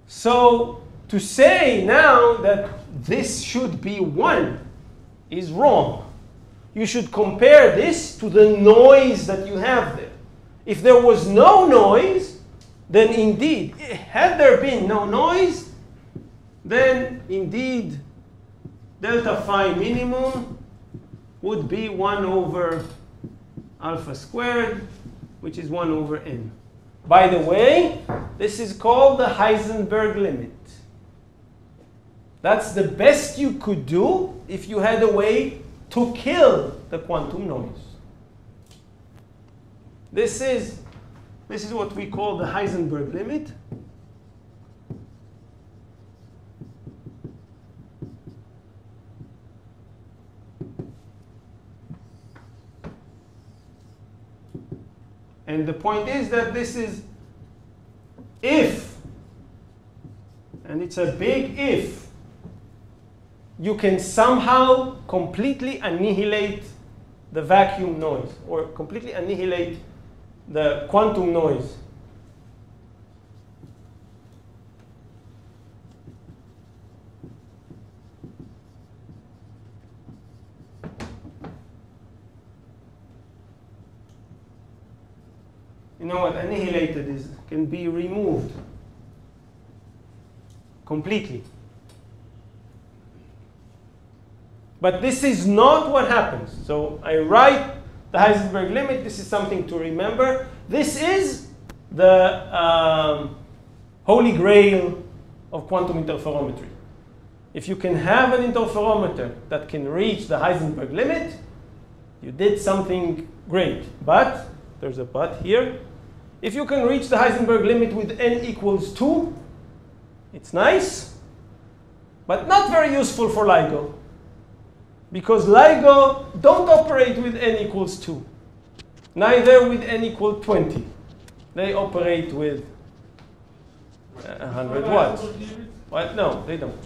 So to say now that this should be 1 is wrong. You should compare this to the noise that you have there. If there was no noise, then indeed, had there been no noise, then indeed delta phi minimum would be 1 over alpha squared, which is 1 over n. By the way, this is called the Heisenberg limit. That's the best you could do if you had a way to kill the quantum noise. This is what we call the Heisenberg limit. And the point is that this is if, and it's a big if, you can somehow completely annihilate the vacuum noise or completely annihilate the quantum noise. You know what annihilated is? Can be removed completely. But this is not what happens. So I write the Heisenberg limit. This is something to remember. This is the holy grail of quantum interferometry. If you can have an interferometer that can reach the Heisenberg limit, you did something great. But, there's a but here. If you can reach the Heisenberg limit with n equals 2, it's nice, but not very useful for LIGO. Because LIGO don't operate with n equals 2. Neither with n equals 20. They operate with 100 watts. What? No, they don't.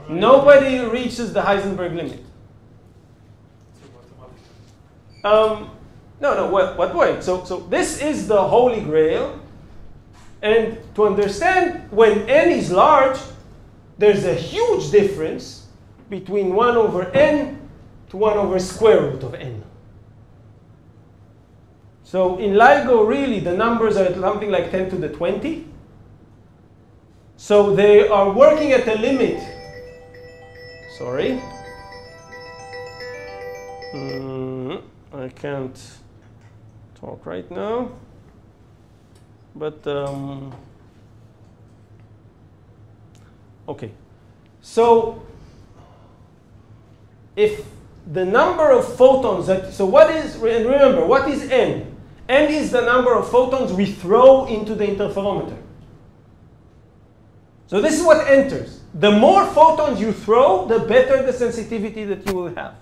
Nobody reaches the Heisenberg limit. No, what way? So this is the holy grail. And to understand, when n is large, there's a huge difference between 1 over n to 1 over square root of n. So in LIGO, really, the numbers are something like 10 to the 20. So they are working at a limit. Sorry. I can't talk right now. But, okay. So if the number of photons that, so what is, and remember, what is n? N is the number of photons we throw into the interferometer. So this is what enters. The more photons you throw, the better the sensitivity that you will have.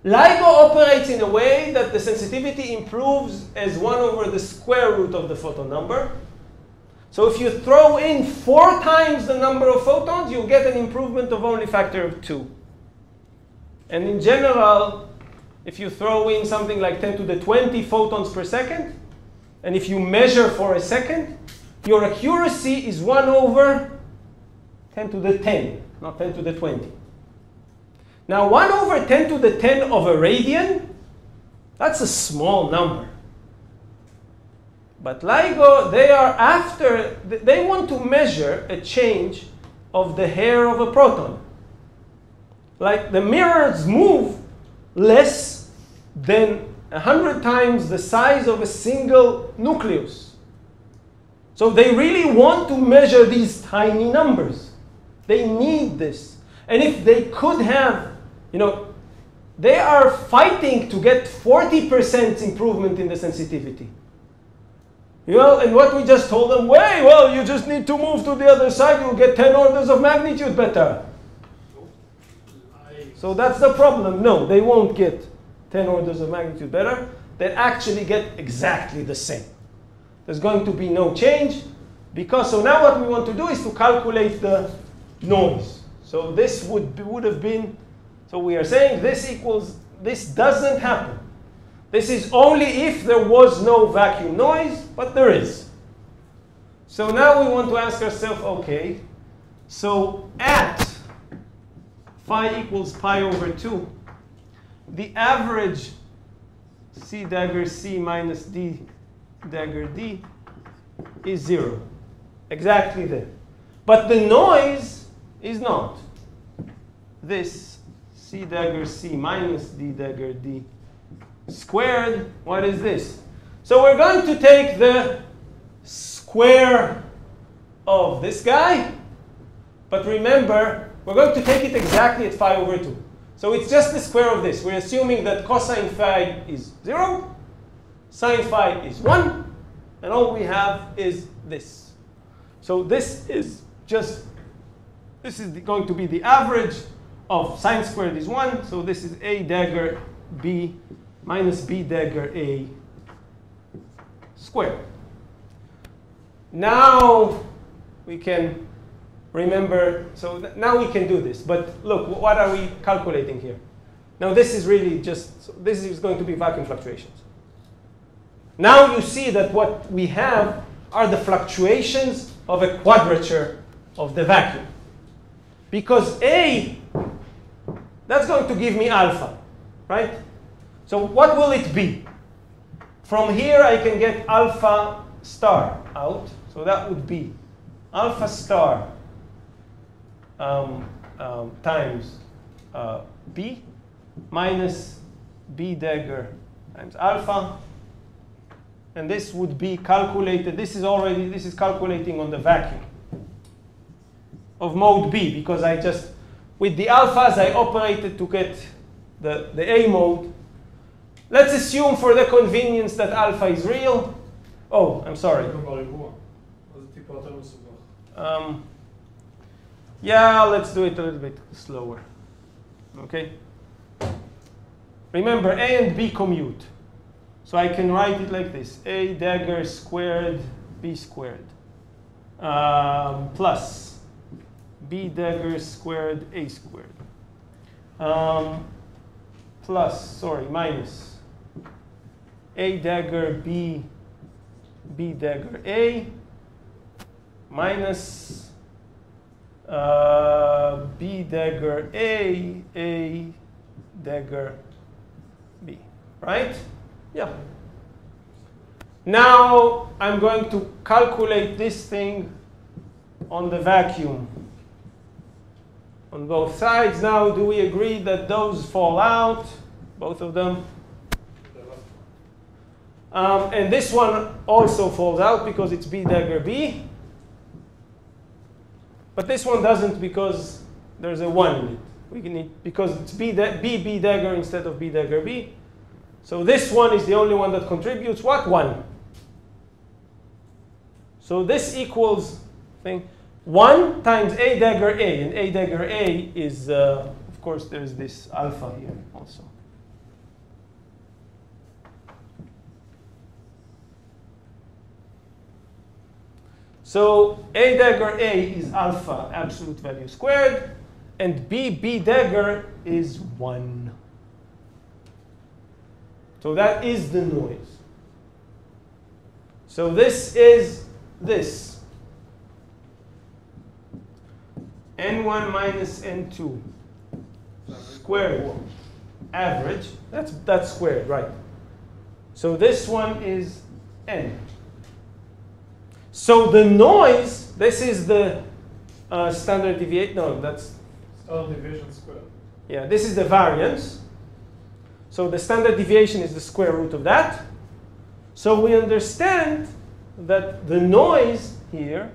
LIGO operates in a way that the sensitivity improves as 1 over the square root of the photon number. So if you throw in 4 times the number of photons, you'll get an improvement of only factor of 2. And in general, if you throw in something like 10 to the 20 photons per second, and if you measure for a second, your accuracy is 1 over 10 to the 10, not 10 to the 20. Now, 1 over 10 to the 10 of a radian, that's a small number. But LIGO, they want to measure a change of the hair of a proton. Like the mirrors move less than 100 times the size of a single nucleus. So they really want to measure these tiny numbers. They need this. And if they could have, they are fighting to get 40% improvement in the sensitivity. And what we just told them, well, you just need to move to the other side, you'll get 10 orders of magnitude better. So that's the problem. No, they won't get 10 orders of magnitude better. They actually get exactly the same. there's going to be no change. Because, so now what we want to do is to calculate the noise. So this would have been, so we are saying this equals, this doesn't happen. This is only if there was no vacuum noise, but there is. So now we want to ask ourselves, okay, so at phi equals pi over 2, the average C dagger C minus D dagger D is 0. Exactly there. But the noise is not. This C dagger C minus D dagger D squared, what is this? So we're going to take the square of this guy, but remember, we're going to take it exactly at phi over 2. So it's just the square of this. We're assuming that cosine phi is 0, sine phi is 1, and all we have is this. So this is just, this is going to be the average of sine squared is 1. So this is A dagger B minus B dagger A squared. Now we can remember, so now we can do this. But look, what are we calculating here? Now this is really just, so this is going to be vacuum fluctuations. Now you see that what we have are the fluctuations of a quadrature of the vacuum. Because A, that's going to give me alpha, right? So what will it be? From here I can get alpha star out. So that would be alpha star times B minus B dagger times alpha. And this would be calculated, this is calculating on the vacuum of mode B, because I just, with the alphas I operated to get the A mode. Let's assume for the convenience that alpha is real. Oh, I'm sorry. Yeah, let's do it a little bit slower. Okay? Remember, A and B commute. So I can write it like this: A dagger squared B squared plus B dagger squared A squared minus A dagger B dagger A minus B dagger A dagger B, right? Yeah. Now I'm going to calculate this thing on the vacuum on both sides. Now, do we agree that those fall out, both of them? And this one also falls out because it's B dagger B. But this one doesn't because there's a 1 in it. We need, because it's B dagger instead of B dagger B. So this one is the only one that contributes. What? 1. So this equals thing 1 times A dagger A. And A dagger A is, of course, there's this alpha here also. So A dagger A is alpha absolute value squared. And B dagger is 1. So that is the noise. So this is this. N1 minus N2 squared average. That's squared, right? So this one is N. So the noise, this is the standard deviation. No, that's standard deviation squared. Yeah, this is the variance. So the standard deviation is the square root of that. So we understand that the noise here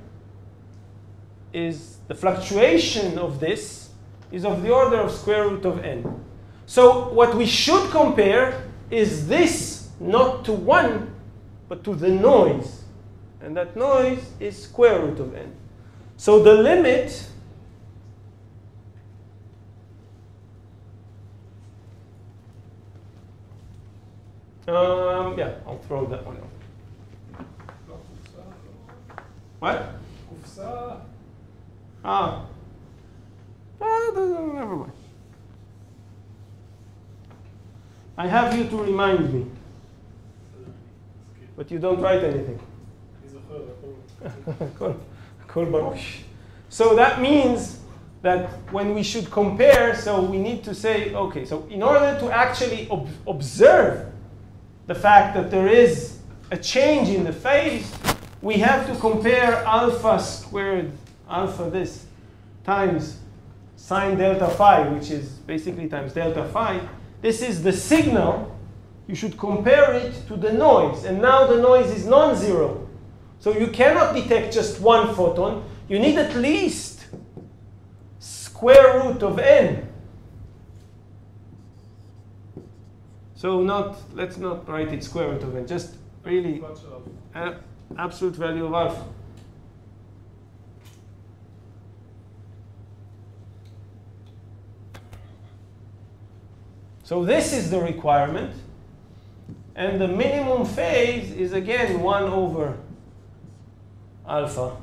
is the fluctuation of this is of the order of square root of n. So what we should compare is this not to 1, but to the noise. And that noise is square root of n. So the limit yeah, I'll throw that one out. What? קופסה. Never mind. I have you to remind me, but you don't write anything. אני זוכר, הכל בראש. So that means that when we should compare, so we need to say, okay, so in order to actually observe the fact that there is a change in the phase, we have to compare alpha squared, alpha this, times sine delta phi, which is basically times delta phi. This is the signal. You should compare it to the noise. And now the noise is non-zero. So you cannot detect just one photon. You need at least square root of n. So let's not write it square root of n, just really absolute value of alpha. So this is the requirement. And the minimum phase is again 1 over alpha.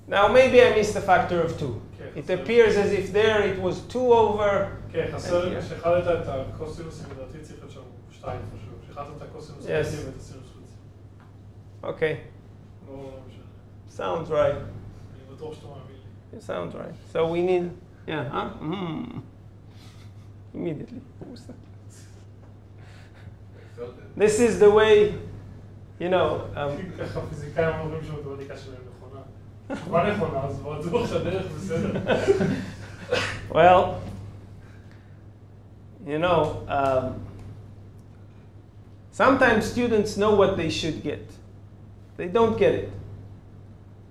Now maybe I missed the factor of 2. It appears as if there it was 2 over... כן, חסר, שחלת את הקוסינוס, לדעתי צריך להיות שם 2 פשוט. שחלת את הקוסינוס חצי ואת הסינוס חצי. Okay. לא משנה. Sounds right. אני בטוח שאתה מאמין לי. It sounds right. So we need... Yeah, huh? Immediately. This is the way, you know... ככה פיזיקאים אומרים שהמתמטיקה שלהם נכונה. מה נכונה? אז בטוח שהדרך בסדר. Well, you know, sometimes students know what they should get. They don't get it.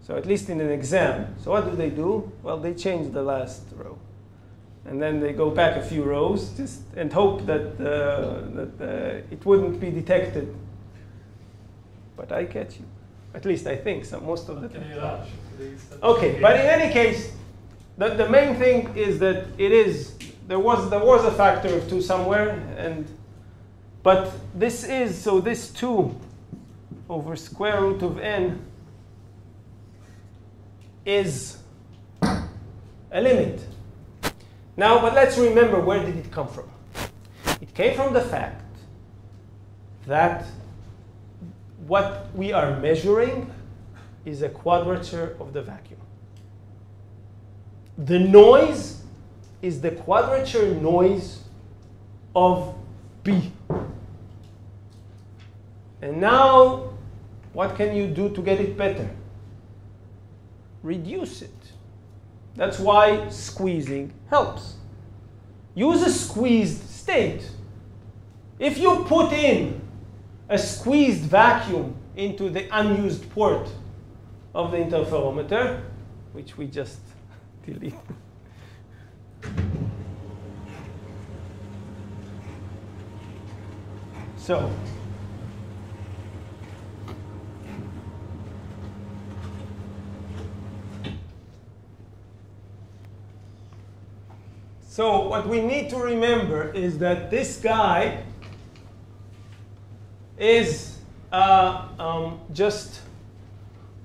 So at least in an exam. So what do? Well, they change the last row. And then they go back a few rows and hope that, it wouldn't be detected. There I catch you. At least I think so, most of the time. Okay, but in any case, the main thing is that there was a factor of 2 somewhere, but this is, so this 2 over square root of n is a limit. Now, but let's remember, where did it come from? It came from the fact that what we are measuring is a quadrature of the vacuum. The noise is the quadrature noise of B. And now, what can you do to get it better? Reduce it. That's why squeezing helps. Use a squeezed state. If you put in a squeezed vacuum into the unused port of the interferometer, which we just delete. So what we need to remember is that this guy is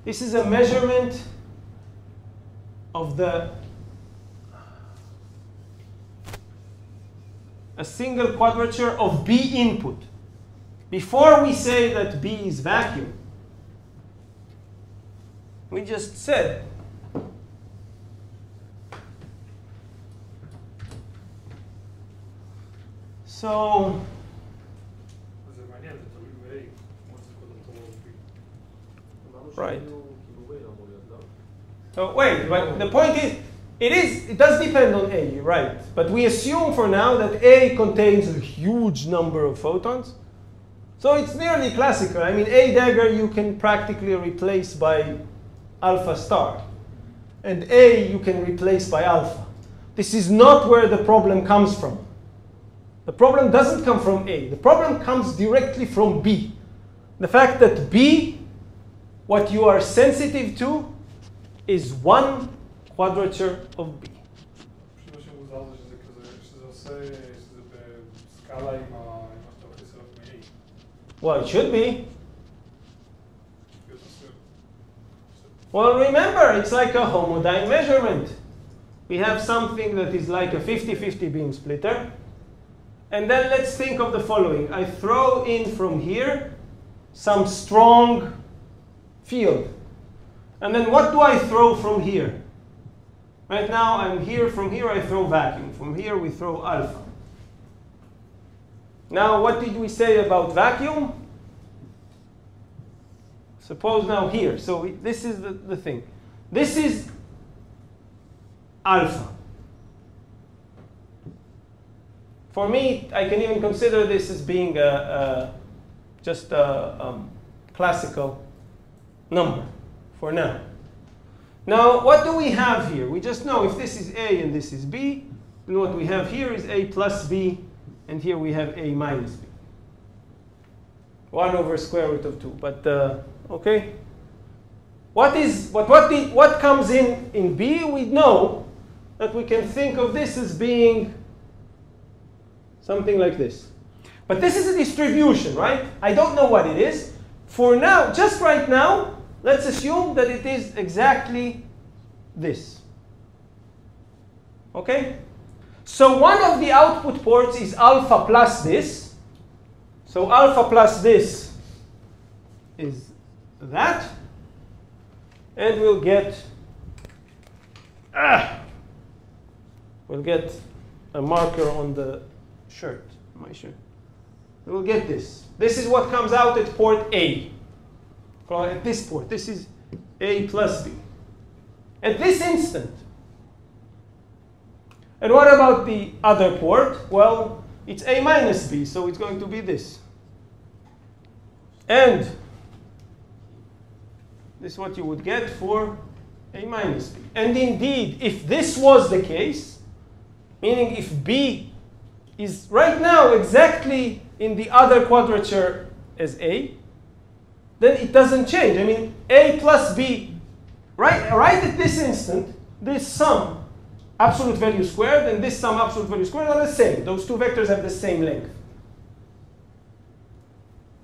this is a measurement of a single quadrature of B input. Before we say that B is vacuum, we just said so. Right. So wait, but the point is, it does depend on A, right? But we assume for now that A contains a huge number of photons. So it's nearly classical. I mean, A dagger you can practically replace by alpha star. And A you can replace by alpha. This is not where the problem comes from. The problem doesn't come from A. The problem comes directly from B. The fact that B, what you are sensitive to, is 1 quadrature of B. Well, it should be. Well, remember, it's like a homodyne measurement. We have something that is like a 50-50 beam splitter. And then let's think of the following. I throw in from here some strong field. And then what do I throw from here? Right now, I'm here. From here, I throw vacuum. From here, we throw alpha. Now, what did we say about vacuum? Suppose now here. So this is the thing. This is alpha. For me, I can even consider this as being just a classical number for now. Now, what do we have here? We just know if this is A and this is B, then what we have here is A plus B, and here we have A minus B. 1 over square root of 2. But, okay. What comes in B? We know that we can think of this as being something like this. But this is a distribution, right? I don't know what it is. For now, just right now, let's assume that it is exactly this. Okay? So one of the output ports is alpha plus this. So alpha plus this is that. And we'll get a marker on the shirt, my shirt. We'll get this. This is what comes out at port A. At this port, this is A plus B. At this instant. And what about the other port? Well, it's A minus B, so it's going to be this. And this is what you would get for A minus B. And indeed, if this was the case, meaning if B is right now exactly in the other quadrature as A, then it doesn't change. I mean, A plus B, right at this instant, this sum, absolute value squared, and this sum, absolute value squared, are the same. Those two vectors have the same length.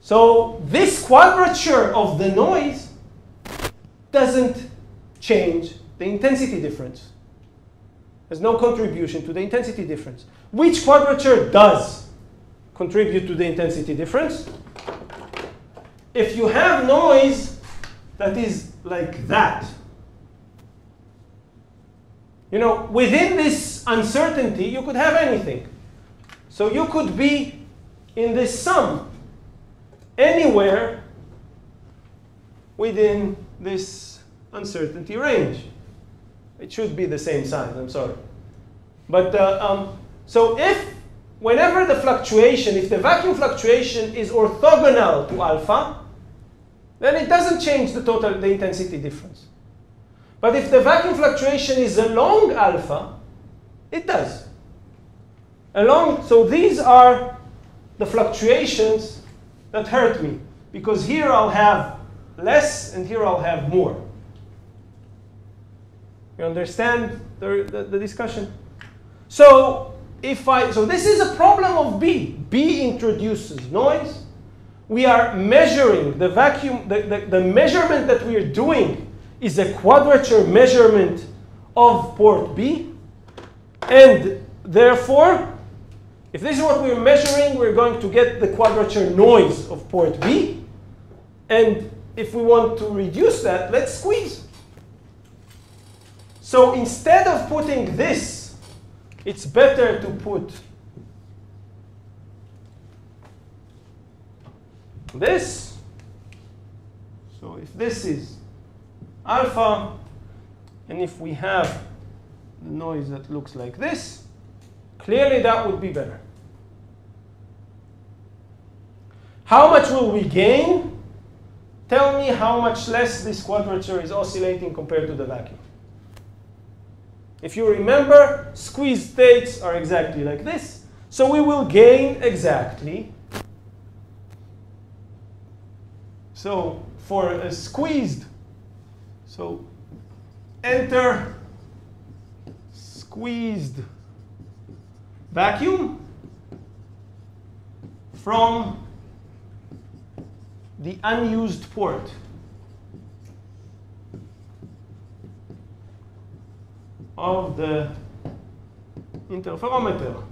So this quadrature of the noise doesn't change the intensity difference. There's no contribution to the intensity difference. Which quadrature does contribute to the intensity difference? If you have noise that is like that, you know, within this uncertainty, you could have anything. So you could be in this sum anywhere within this uncertainty range. It should be the same size, I'm sorry. But so whenever the fluctuation, if the vacuum fluctuation is orthogonal to alpha, then it doesn't change the intensity difference. But if the vacuum fluctuation is along alpha, it does. So these are the fluctuations that hurt me, because here I'll have less and here I'll have more. You understand the discussion? So this is a problem of B. B introduces noise. We are measuring the vacuum, the measurement that we are doing is a quadrature measurement of port B. And therefore, if this is what we're measuring, we're going to get the quadrature noise of port B. And if we want to reduce that, let's squeeze. So instead of putting this, it's better to put this. So if this is alpha, and if we have the noise that looks like this, clearly that would be better. How much will we gain? Tell me how much less this quadrature is oscillating compared to the vacuum. If you remember, squeezed states are exactly like this. So we will gain exactly. So for a squeezed, so enter squeezed vacuum from the unused port of the interferometer,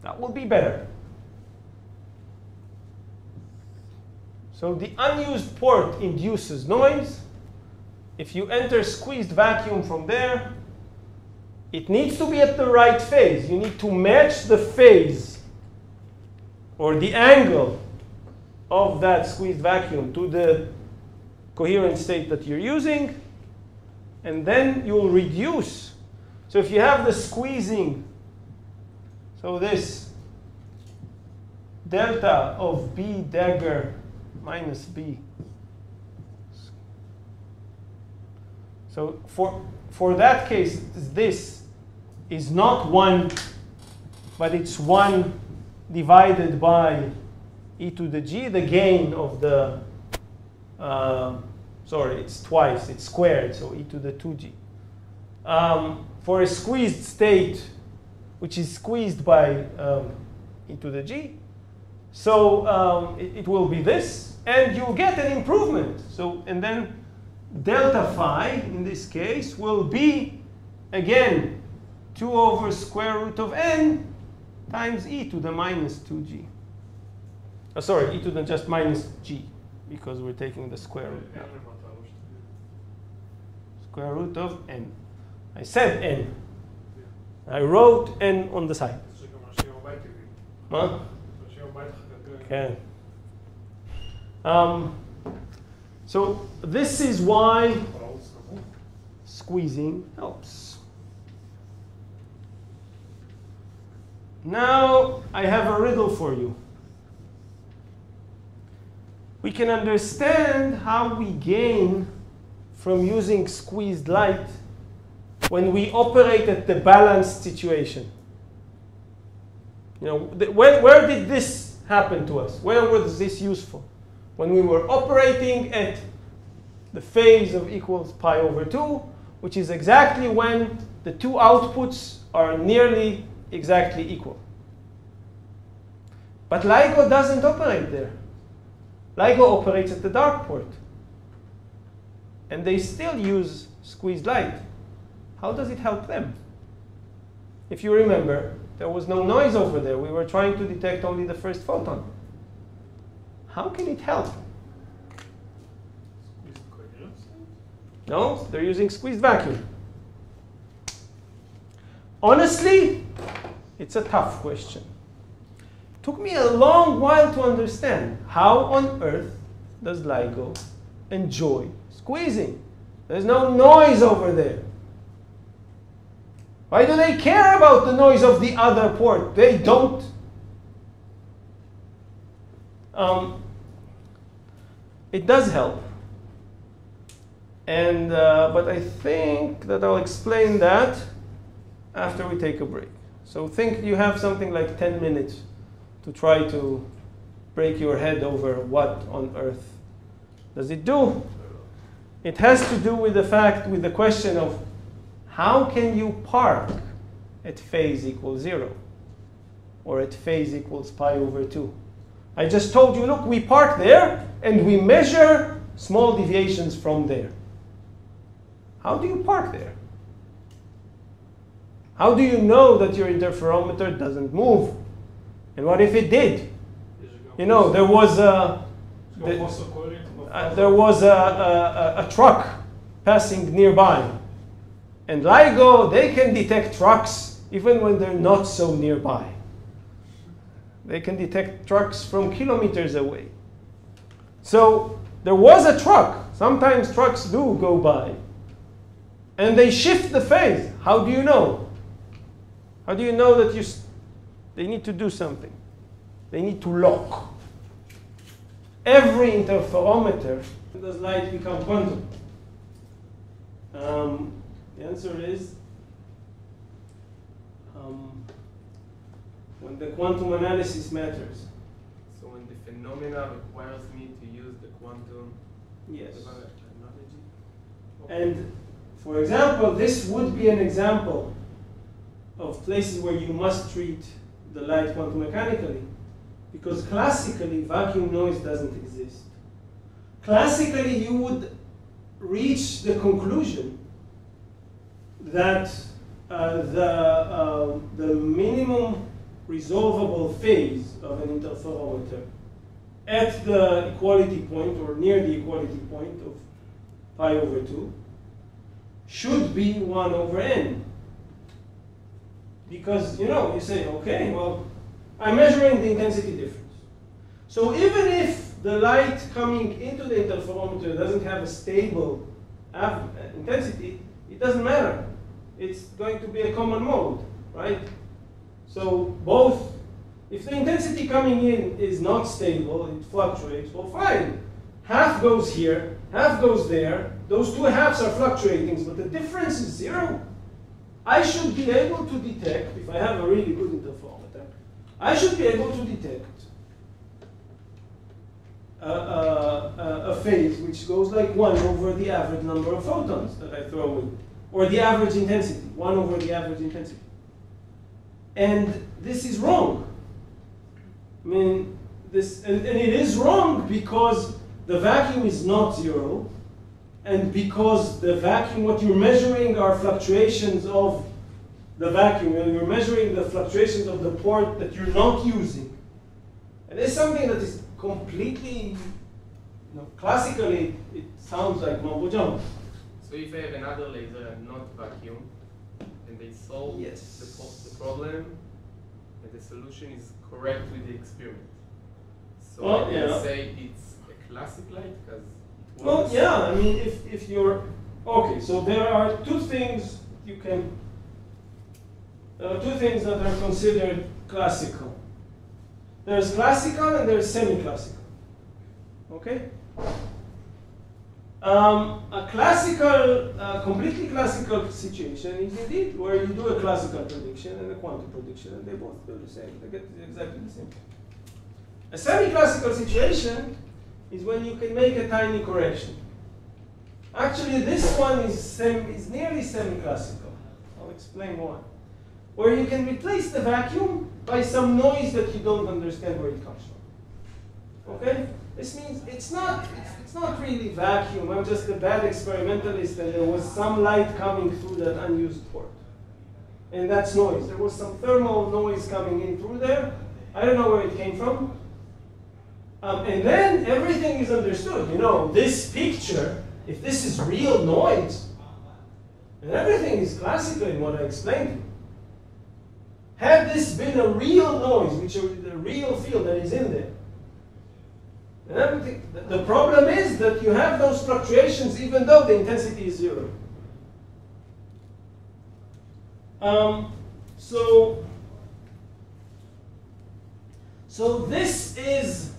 that will be better. So the unused port induces noise. If you enter squeezed vacuum from there, it needs to be at the right phase. You need to match the phase or the angle of that squeezed vacuum to the coherent state that you're using, and then you'll reduce. So if you have the squeezing, so this delta of B dagger minus B. So for that case, this is not 1, but it's 1 divided by e to the g, the gain of the, sorry, it's twice, it's squared, so e to the 2g. For a squeezed state, which is squeezed by e to the g, so it will be this, and you'll get an improvement. So, and then delta phi, in this case, will be, again, 2 over square root of n times e to the minus 2g. Oh, sorry, e to the just minus g, because we're taking the square root now. Square root of n. I said n. I wrote n on the side. Huh? Okay. So this is why squeezing helps. Now I have a riddle for you. We can understand how we gain from using squeezed light when we operate at the balanced situation. You know, where did this happen to us? Where was this useful? When we were operating at the phase of equals pi over 2, which is exactly when the two outputs are nearly exactly equal. But LIGO doesn't operate there. LIGO operates at the dark port. And they still use squeezed light. How does it help them? If you remember, there was no noise over there. We were trying to detect only the first photon. How can it help? No, they're using squeezed vacuum. Honestly, it's a tough question. Took me a long while to understand how on earth does LIGO enjoy squeezing. There's no noise over there. Why do they care about the noise of the other port? They don't. It does help. And, but I think that I'll explain that after we take a break. So think you have something like 10 minutes to try to break your head over what on earth does it do. It has to do with the fact, with the question of how can you park at phase equals 0 or at phase equals pi over 2? I just told you, look, we park there and we measure small deviations from there. How do you park there? How do you know that your interferometer doesn't move? And what if it did? You know, there was a truck passing nearby. And LIGO, they can detect trucks even when they're not so nearby. They can detect trucks from kilometers away. So there was a truck. Sometimes trucks do go by. And they shift the phase. How do you know? How do you know that they need to do something? They need to lock. Every interferometer, does light become quantum? The answer is when the quantum analysis matters. So when the phenomena requires me to use the quantum analogy? And for example, this would be an example of places where you must treat the light quantum mechanically. because classically vacuum noise doesn't exist. Classically, you would reach the conclusion that the minimum resolvable phase of an interferometer at the equality point or near the equality point of pi over 2 should be 1 over n. Because, you know, you say, okay, well, I'm measuring the intensity difference. So even if the light coming into the interferometer doesn't have a stable intensity, it doesn't matter. It's going to be a common mode, right? So both, if the intensity coming in is not stable, it fluctuates, well, fine. Half goes here, half goes there. Those two halves are fluctuating, but the difference is 0. I should be able to detect, if I have a really good interferometer, I should be able to detect a phase which goes like 1 over the average number of photons that I throw in, or the average intensity, 1 over the average intensity. And this is wrong. I mean, and it is wrong because the vacuum is not 0, and because the vacuum, what you're measuring are fluctuations of the vacuum, and you're measuring the fluctuations of the port that you're not using. And it's something that is completely, you know, classically, it sounds like mumbo jumbo. So if I have another laser and not vacuum, and they solve the problem, and the solution is correct with the experiment. So well, I can say it's a classic light because it works. Well, yeah, I mean, if you're, okay, so there are two things you can, two things that are considered classical. There's classical and there's semi-classical, okay? A classical, completely classical situation is indeed where you do a classical prediction and a quantum prediction, and they both do the same. They get exactly the same. A semi-classical situation is when you can make a tiny correction. Actually, this one is nearly semi-classical. I'll explain why. Where you can replace the vacuum by some noise that you don't understand where it comes from. Okay? This means it's not really vacuum. I'm just a bad experimentalist, and there was some light coming through that unused port. And that's noise. There was some thermal noise coming in through there. I don't know where it came from. And then everything is understood. You know, this picture, if this is real noise, and everything is classical in what I explained to you. Had this been a real noise, which is the real field that is in there, and everything, the problem is that you have those fluctuations even though the intensity is 0. So this is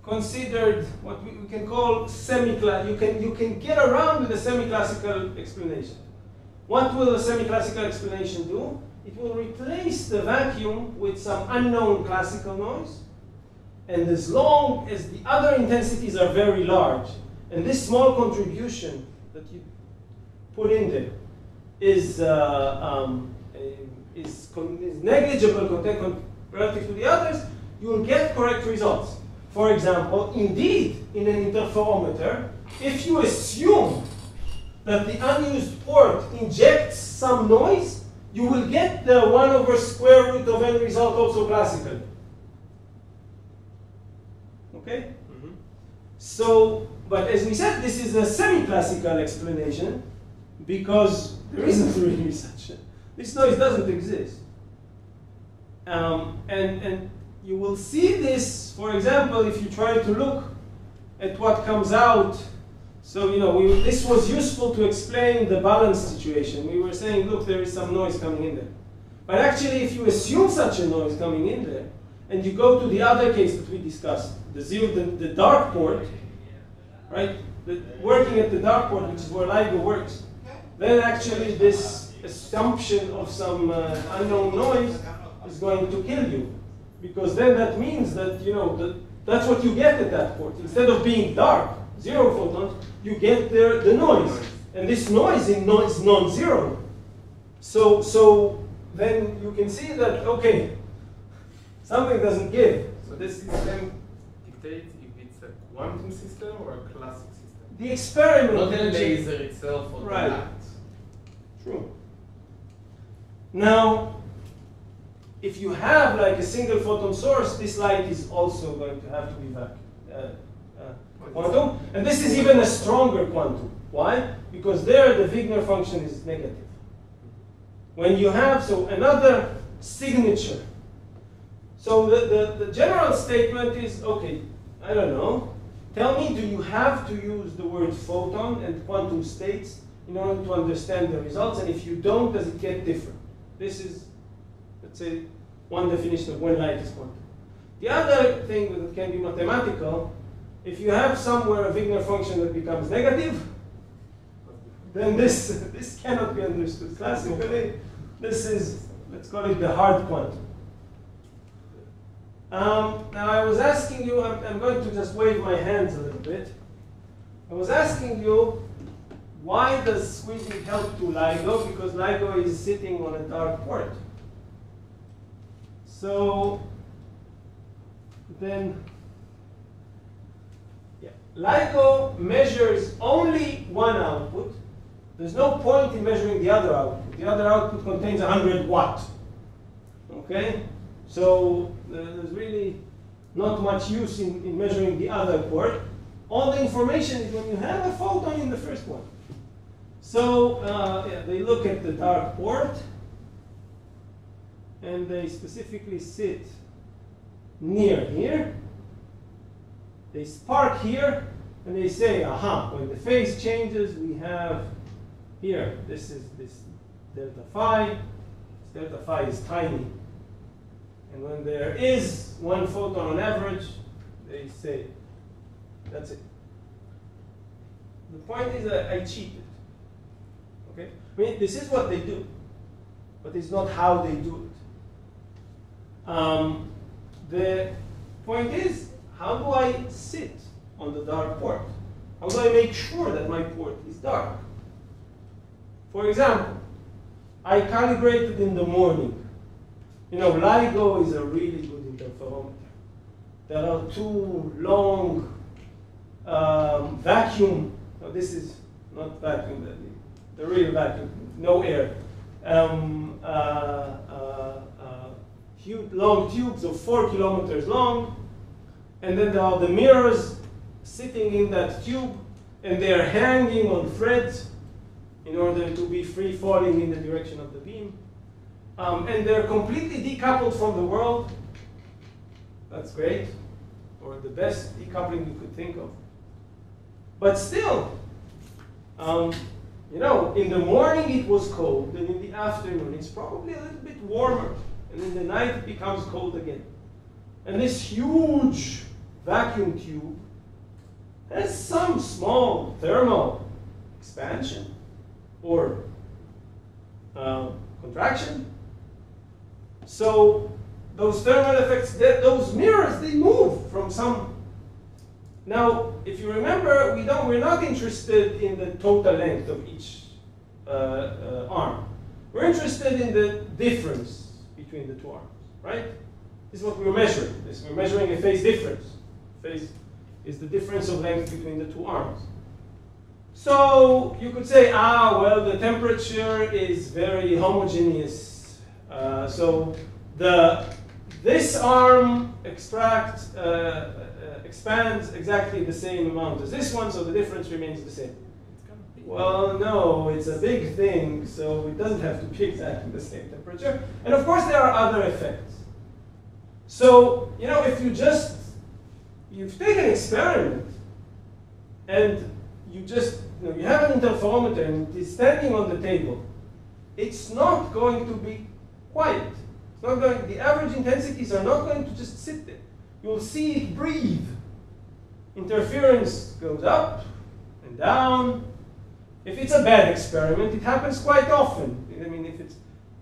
considered what we can call semi-classical. You can get around with a semi-classical explanation. What will a semi-classical explanation do? It will replace the vacuum with some unknown classical noise. And as long as the other intensities are very large, and this small contribution that you put in there is negligible relative to the others, you will get correct results. For example, indeed, in an interferometer, if you assume that the unused port injects some noise, you will get the 1 over square root of n result also classically. Okay? Mm-hmm. So, but as we said, this is a semi-classical explanation because there isn't really such a, this noise doesn't exist. And you will see this, for example, if you try to look at what comes out. So, you know, this was useful to explain the balance situation. We were saying, look, there is some noise coming in there. But actually, if you assume such a noise coming in there, and you go to the other case that we discussed, the dark port, right? Working at the dark port, which is where LIGO works, then actually this assumption of some unknown noise is going to kill you. Because then that means that, you know, that's what you get at that port. Instead of being dark, 0 photons, you get the noise. And this noise is non-zero. So then you can see that, okay, something doesn't give. So So this system dictates if it's a quantum system or a classic system. The experiment. Not the laser itself or right. the light. True. Now, if you have like a single photon source, this light is also going to have to be quantum. And this is even a stronger quantum. Why? Because there the Wigner function is negative. When you have, so another signature. So the general statement is, okay, I don't know. Tell me, do you have to use the word photon and quantum states in order to understand the results? And if you don't, does it get different? This is, let's say, one definition of when light is quantum. The other thing that can be mathematical, if you have somewhere a Wigner function that becomes negative, then this cannot be understood classically. This is, let's call it the hard quantum. Now I was asking you, I'm going to just wave my hands a little bit. I was asking you, why does squeezing help to LIGO? Because LIGO is sitting on a dark port. So then, yeah, LIGO measures only one output. There's no point in measuring the other output. The other output contains 100 watt. Okay? So there's really not much use in measuring the other port. All the information is when you have a photon in the first one. So yeah, they look at the dark port, and they specifically sit near here. They spark here, and they say, aha, when the phase changes, we have here, this is this delta phi. This delta phi is tiny. And when there is one photon on average, they say, that's it. The point is that I cheated. Okay? I mean, this is what they do, but it's not how they do it. The point is, how do I sit on the dark port? How do I make sure that my port is dark? For example, I calibrated in the morning. You know, LIGO is a really good interferometer. There are two long vacuum. No, this is not vacuum, the real vacuum, no air. Huge long tubes of 4 kilometers long, and then there are the mirrors sitting in that tube, and they are hanging on threads in order to be free falling in the direction of the beam. And they're completely decoupled from the world. That's great, or the best decoupling you could think of. But still, you know, in the morning it was cold, and in the afternoon it's probably a little bit warmer, and in the night it becomes cold again. And this huge vacuum tube has some small thermal expansion or contraction. So those thermal effects, those mirrors, they move from some. Now, if you remember, we're not interested in the total length of each arm. We're interested in the difference between the two arms, right? This is what we're measuring. We're measuring a phase difference. Phase is the difference of length between the two arms. So you could say, well, the temperature is very homogeneous. So this arm expands exactly the same amount as this one, so the difference remains the same. Well, no, it's a big thing, so it doesn't have to be exactly the same temperature. And of course, there are other effects. So, you know, if you've taken an experiment, and you have an interferometer and it is standing on the table, it's not going to be quiet. It's not going. The average intensities are not going to just sit there. You'll see it breathe. Interference goes up and down. If it's a bad experiment, it happens quite often. I mean,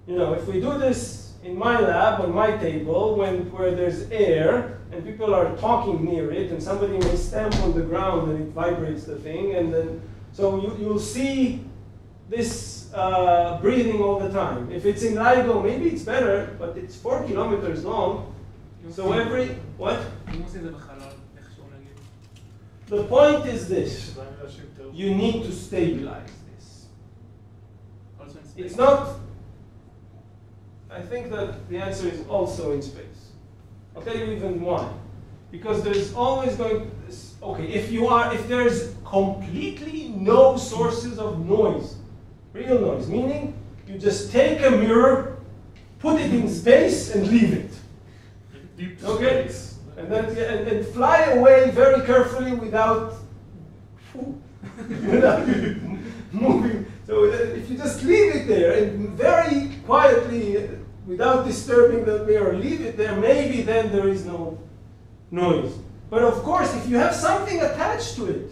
if we do this in my lab on my table where there's air and people are talking near it, and somebody may stamp on the ground and it vibrates the thing, and then so you'll see this breathing all the time. If it's in LIGO, maybe it's better, but it's 4 kilometers long. So every, what? אם עושים את זה בחלל, איך שהוא נגיד? The point is this. You need to stabilize this. Also in space. It's not, I think that the answer is also in space. I'll tell you even why. Because there's always going, okay, if there's completely no sources of noise, real noise, meaning you just take a mirror, put it in space and leave it. Deep Okay? space. And then and fly away very carefully without moving. So if you just leave it there and very quietly, without disturbing the mirror, leave it there, maybe then there is no noise. But of course, if you have something attached to it,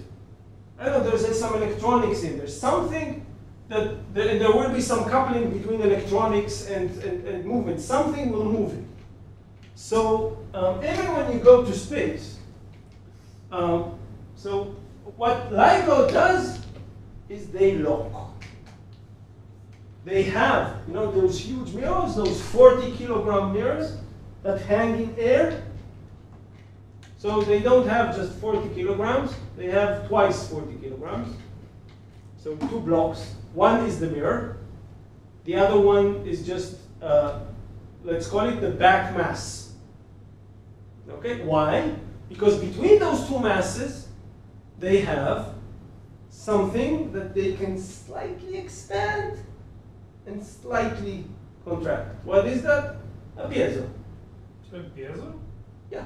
I don't know, there's some electronics in there, something that, and there will be some coupling between electronics and movement, something will move it. So even when you go to space, so what LIGO does is they lock. They have, you know, those huge mirrors, those 40-kilogram mirrors that hang in air. So they don't have just 40 kilograms, they have twice 40 kilograms. So 2 blocks. One is the mirror. The other one is just, let's call it the back mass. Okay, why? Because between those 2 masses, they have something that they can slightly expand and slightly contract. What is that? A piezo. יש להם פייזו? Yeah.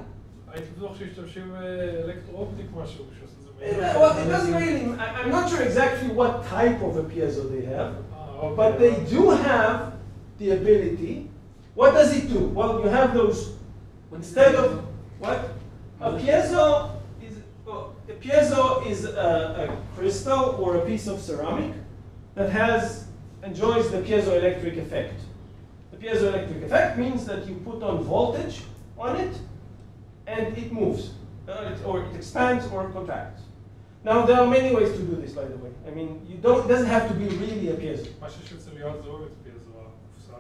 הייתי בטוח שהשתמשים אלקטרו-אופטיק משהו, שעושה את זה Well, it doesn't really, I'm not sure exactly what type of a piezo they have, okay. but they do have the ability. What does it do? Well, you have those, instead of, what? A piezo is a crystal or a piece of ceramic that enjoys the piezoelectric effect. The piezoelectric effect means that you put on voltage on it and it moves, or it expands or contracts. Now there are many ways to do this, by the way. I mean, it doesn't have to be really a piezo. מה שיש אצל ליאור זה אוהב את פייזו, הקופסה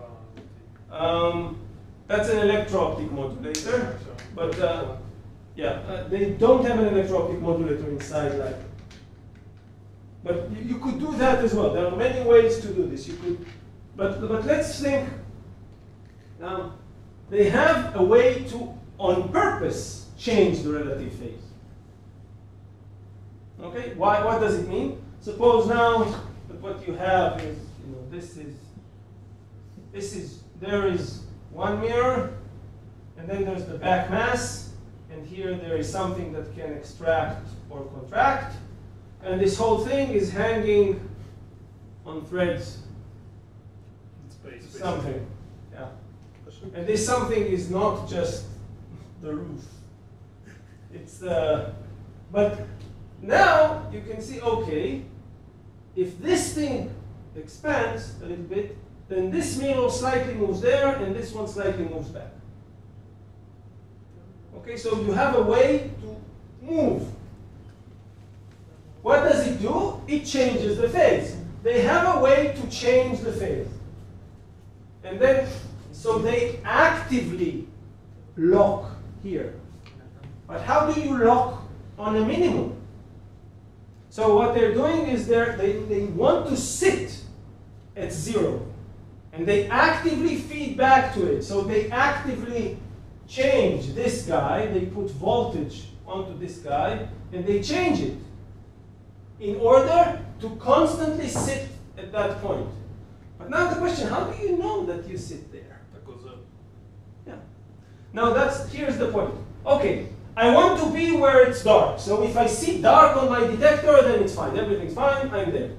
הזאת. That's an electro-optic modulator, but they don't have an electro-optic modulator inside, like. But you could do that as well. There are many ways to do this. You could, but let's think. Now, they have a way to, on purpose, change the relative phase. Okay. Why? What does it mean? Suppose now that what you have is, you know, there is one mirror, and then there's the back mass, and here there is something that can extract or contract, and this whole thing is hanging on threads. Space. Something, yeah. And this something is not just the roof. It's but now you can see, okay, if this thing expands a little bit, then this mirror slightly moves there, and this one slightly moves back. Okay, so you have a way to move. What does it do? It changes the phase. They have a way to change the phase. And then, so they actively lock here. But how do you lock on a minimum? So what they're doing is they want to sit at 0. And they actively feed back to it. So they actively change this guy. They put voltage onto this guy, and they change it in order to constantly sit at that point. But now the question, how do you know that you sit there? Yeah. Now here's the point. Okay, I want to be where it's dark. So if I see dark on my detector, then it's fine. Everything's fine, I'm there.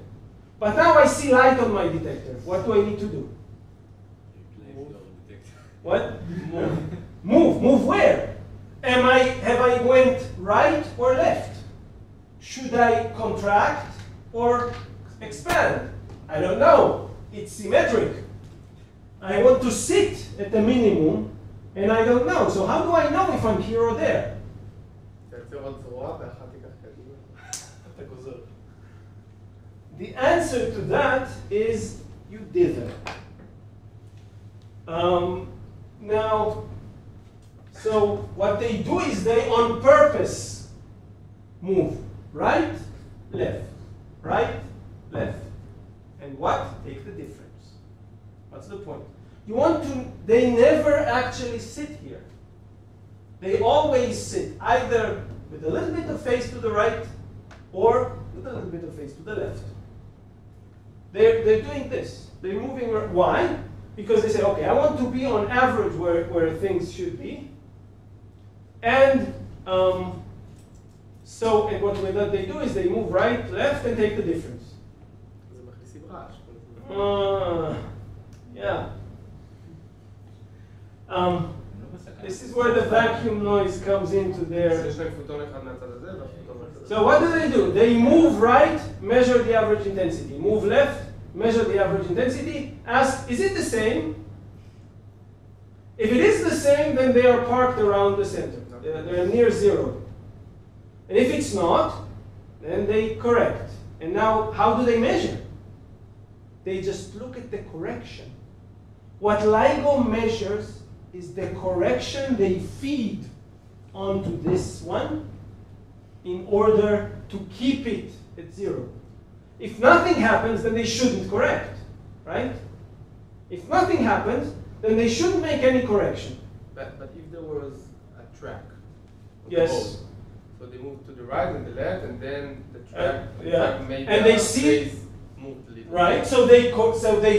But now I see light on my detector. What do I need to do? What? Move where? Have I went right or left? Should I contract or expand? I don't know. It's symmetric. I want to sit at the minimum, and I don't know. So how do I know if I'm here or there? The answer to that is you dither. Now, So what they do is they on purpose move right, left, right, left. And what? Take the difference. What's the point? You want to, they never actually sit here. They always sit either with a little bit of face to the right or with a little bit of face to the left. They're doing this. They're moving. Why? Because they say, okay, I want to be on average where things should be. And so and what they do is they move right, left, and take the difference. Yeah. This is where the vacuum noise comes into their. So what do? They move right, measure the average intensity. Move left, measure the average intensity. Ask, is it the same? If it is the same, then they are parked around the center. They're near zero. And if it's not, then they correct. And now, how do they measure? They just look at the correction. What LIGO measures is the correction they feed onto this one in order to keep it at zero. If nothing happens, then they shouldn't correct, right? If nothing happens, then they shouldn't make any correction. But if there was a track, yes. So they move to the right and the left, and then the track made and they see moved a little. Right. So they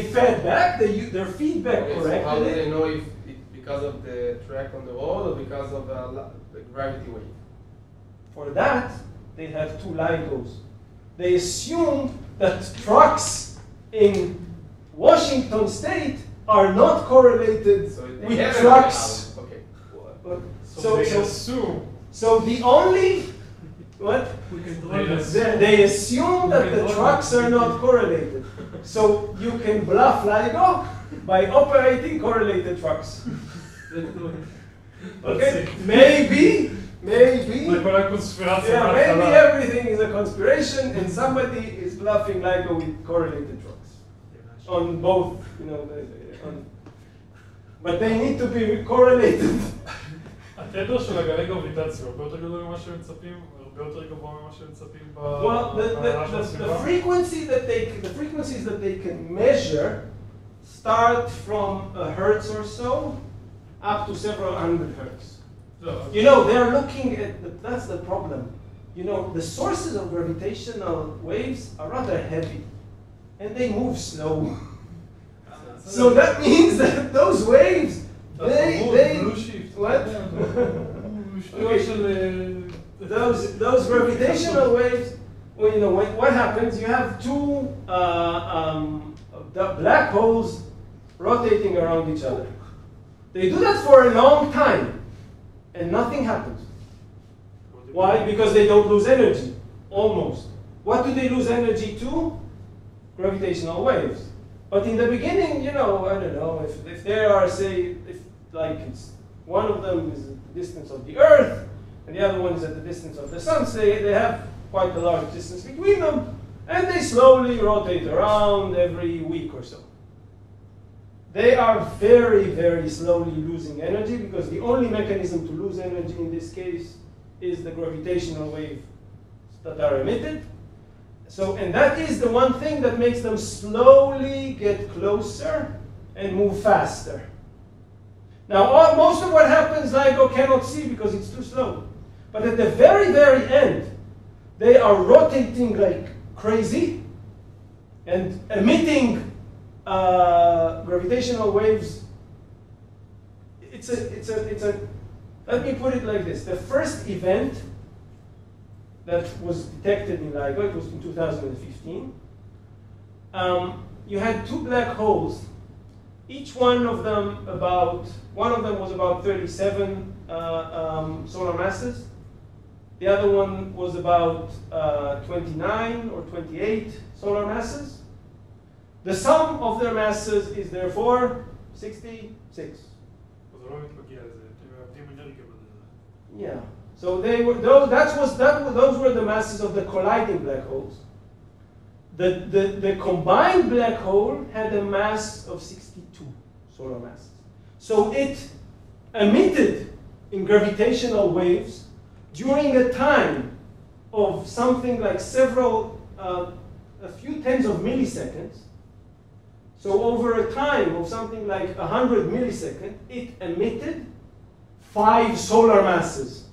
fed back. Their feedback corrected so how do it. they know if it's because of the track on the road or because of the gravity wave? For that, they have two LIGOs. They assume that trucks in Washington State are not correlated with trucks. Okay. So they assume. So the only what? They assume that the trucks are not correlated. So you can bluff LIGO by operating correlated trucks. Okay? Maybe. Yeah, maybe everything is a conspiration and somebody is bluffing LIGO with correlated trucks. On both, but they need to be correlated. התדר של הגלי גרביטציה הרבה יותר גדול ממה שמצפים, הרבה יותר גבוה ממה שמצפים Well, the frequencies that they can measure start from a hertz or so up to several hundred hertz. They're looking at, that's the problem. The sources of gravitational waves are rather heavy and they move slow. So that means that those waves, what? Those gravitational waves, what happens? You have two black holes rotating around each other. They do that for a long time, and nothing happens. Why? Because they don't lose energy, almost. What do they lose energy to? Gravitational waves. But in the beginning, I don't know, if there are, say, one of them is at the distance of the Earth, and the other one is at the distance of the Sun, so they have quite a large distance between them, and they slowly rotate around every week or so. They are very, very slowly losing energy, because the only mechanism to lose energy in this case is the gravitational waves that are emitted. And that is the one thing that makes them slowly get closer and move faster. Now, most of what happens, LIGO cannot see because it's too slow. But at the very, very end, they are rotating like crazy and emitting gravitational waves. Let me put it like this. The first event that was detected in LIGO, it was in 2015. You had two black holes. Each one of them was about 37 solar masses. The other one was about 29 or 28 solar masses. The sum of their masses is therefore 66. Yeah. So those were the masses of the colliding black holes. The combined black hole had a mass of 62 solar masses. So it emitted in gravitational waves during a time of something like a few tens of milliseconds. So over a time of something like 100 milliseconds, it emitted 5 solar masses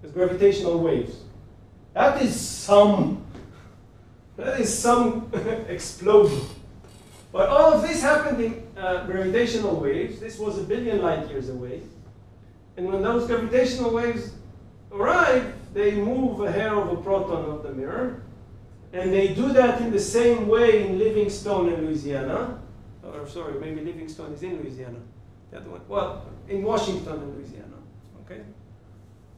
as gravitational waves. That is some explosion. But all of this happened in gravitational waves. This was 1 billion light years away. And when those gravitational waves arrive, they move a hair of a proton of the mirror. And they do that in the same way in Livingstone and Louisiana. Or sorry, maybe Livingstone is in Louisiana. The other one, well, in Washington and Louisiana. Okay.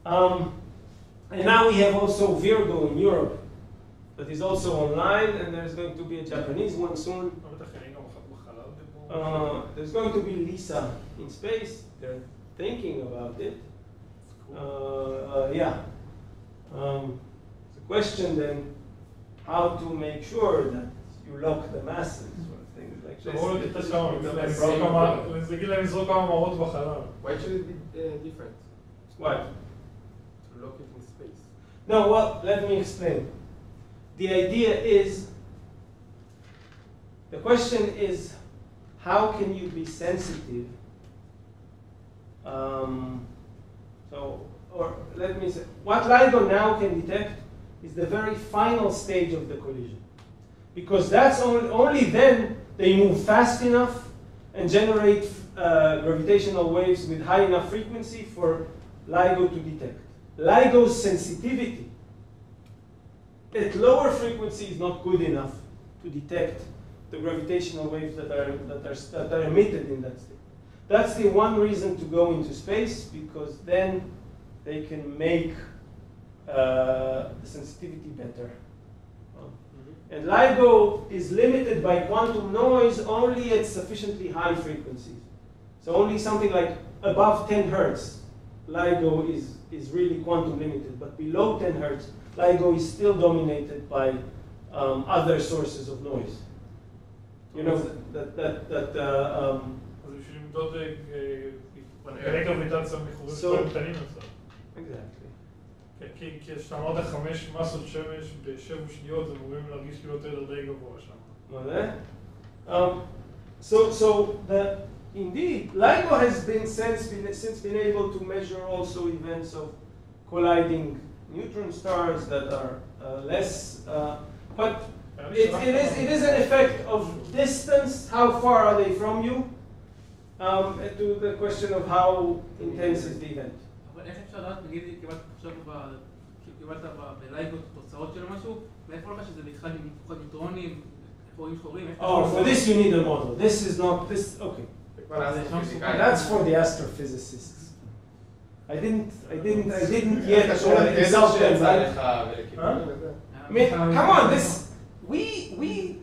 And now we have also Virgo in Europe that is also online, and there's going to be a Japanese one soon. There's going to be Lisa in space. They're thinking about it. Yeah. The question then, how to make sure that you lock the masses or things like this. Why should it be different? What? To lock it in space. No, well, let me explain. The idea is, the question is, how can you be sensitive? Or let me say, what LIGO now can detect is the very final stage of the collision. Because that's only then they move fast enough and generate gravitational waves with high enough frequency for LIGO to detect. LIGO's sensitivity at lower frequency is not good enough to detect the gravitational waves that are emitted in that state. That's the one reason to go into space, because then they can make the sensitivity better. And LIGO is limited by quantum noise only at sufficiently high frequencies. So only something like above 10 hertz, LIGO is really quantum limited. But below 10 hertz, LIGO is still dominated by other sources of noise. You know, Exactly. כי כשאתה אמרת 5 מסות שמש ב7 שניות, הם אמורים להרגיש כאילו יותר די גבוה שם. So indeed, LIGO has been since been able to measure also events of colliding neutron stars that are less, but it is an effect of distance. How far are they from you? To the question of how intense is the event. אבל איך אפשר לדעת, נגיד, קיבלת בלייגו תוצאות של משהו, ואיפה לך שזה בכלל עם ניוטרונים, חורים שחורים? Oh, for this you need a model. This is not, okay. That's for the astrophysicists. I didn't yet insult them. I mean, come on, we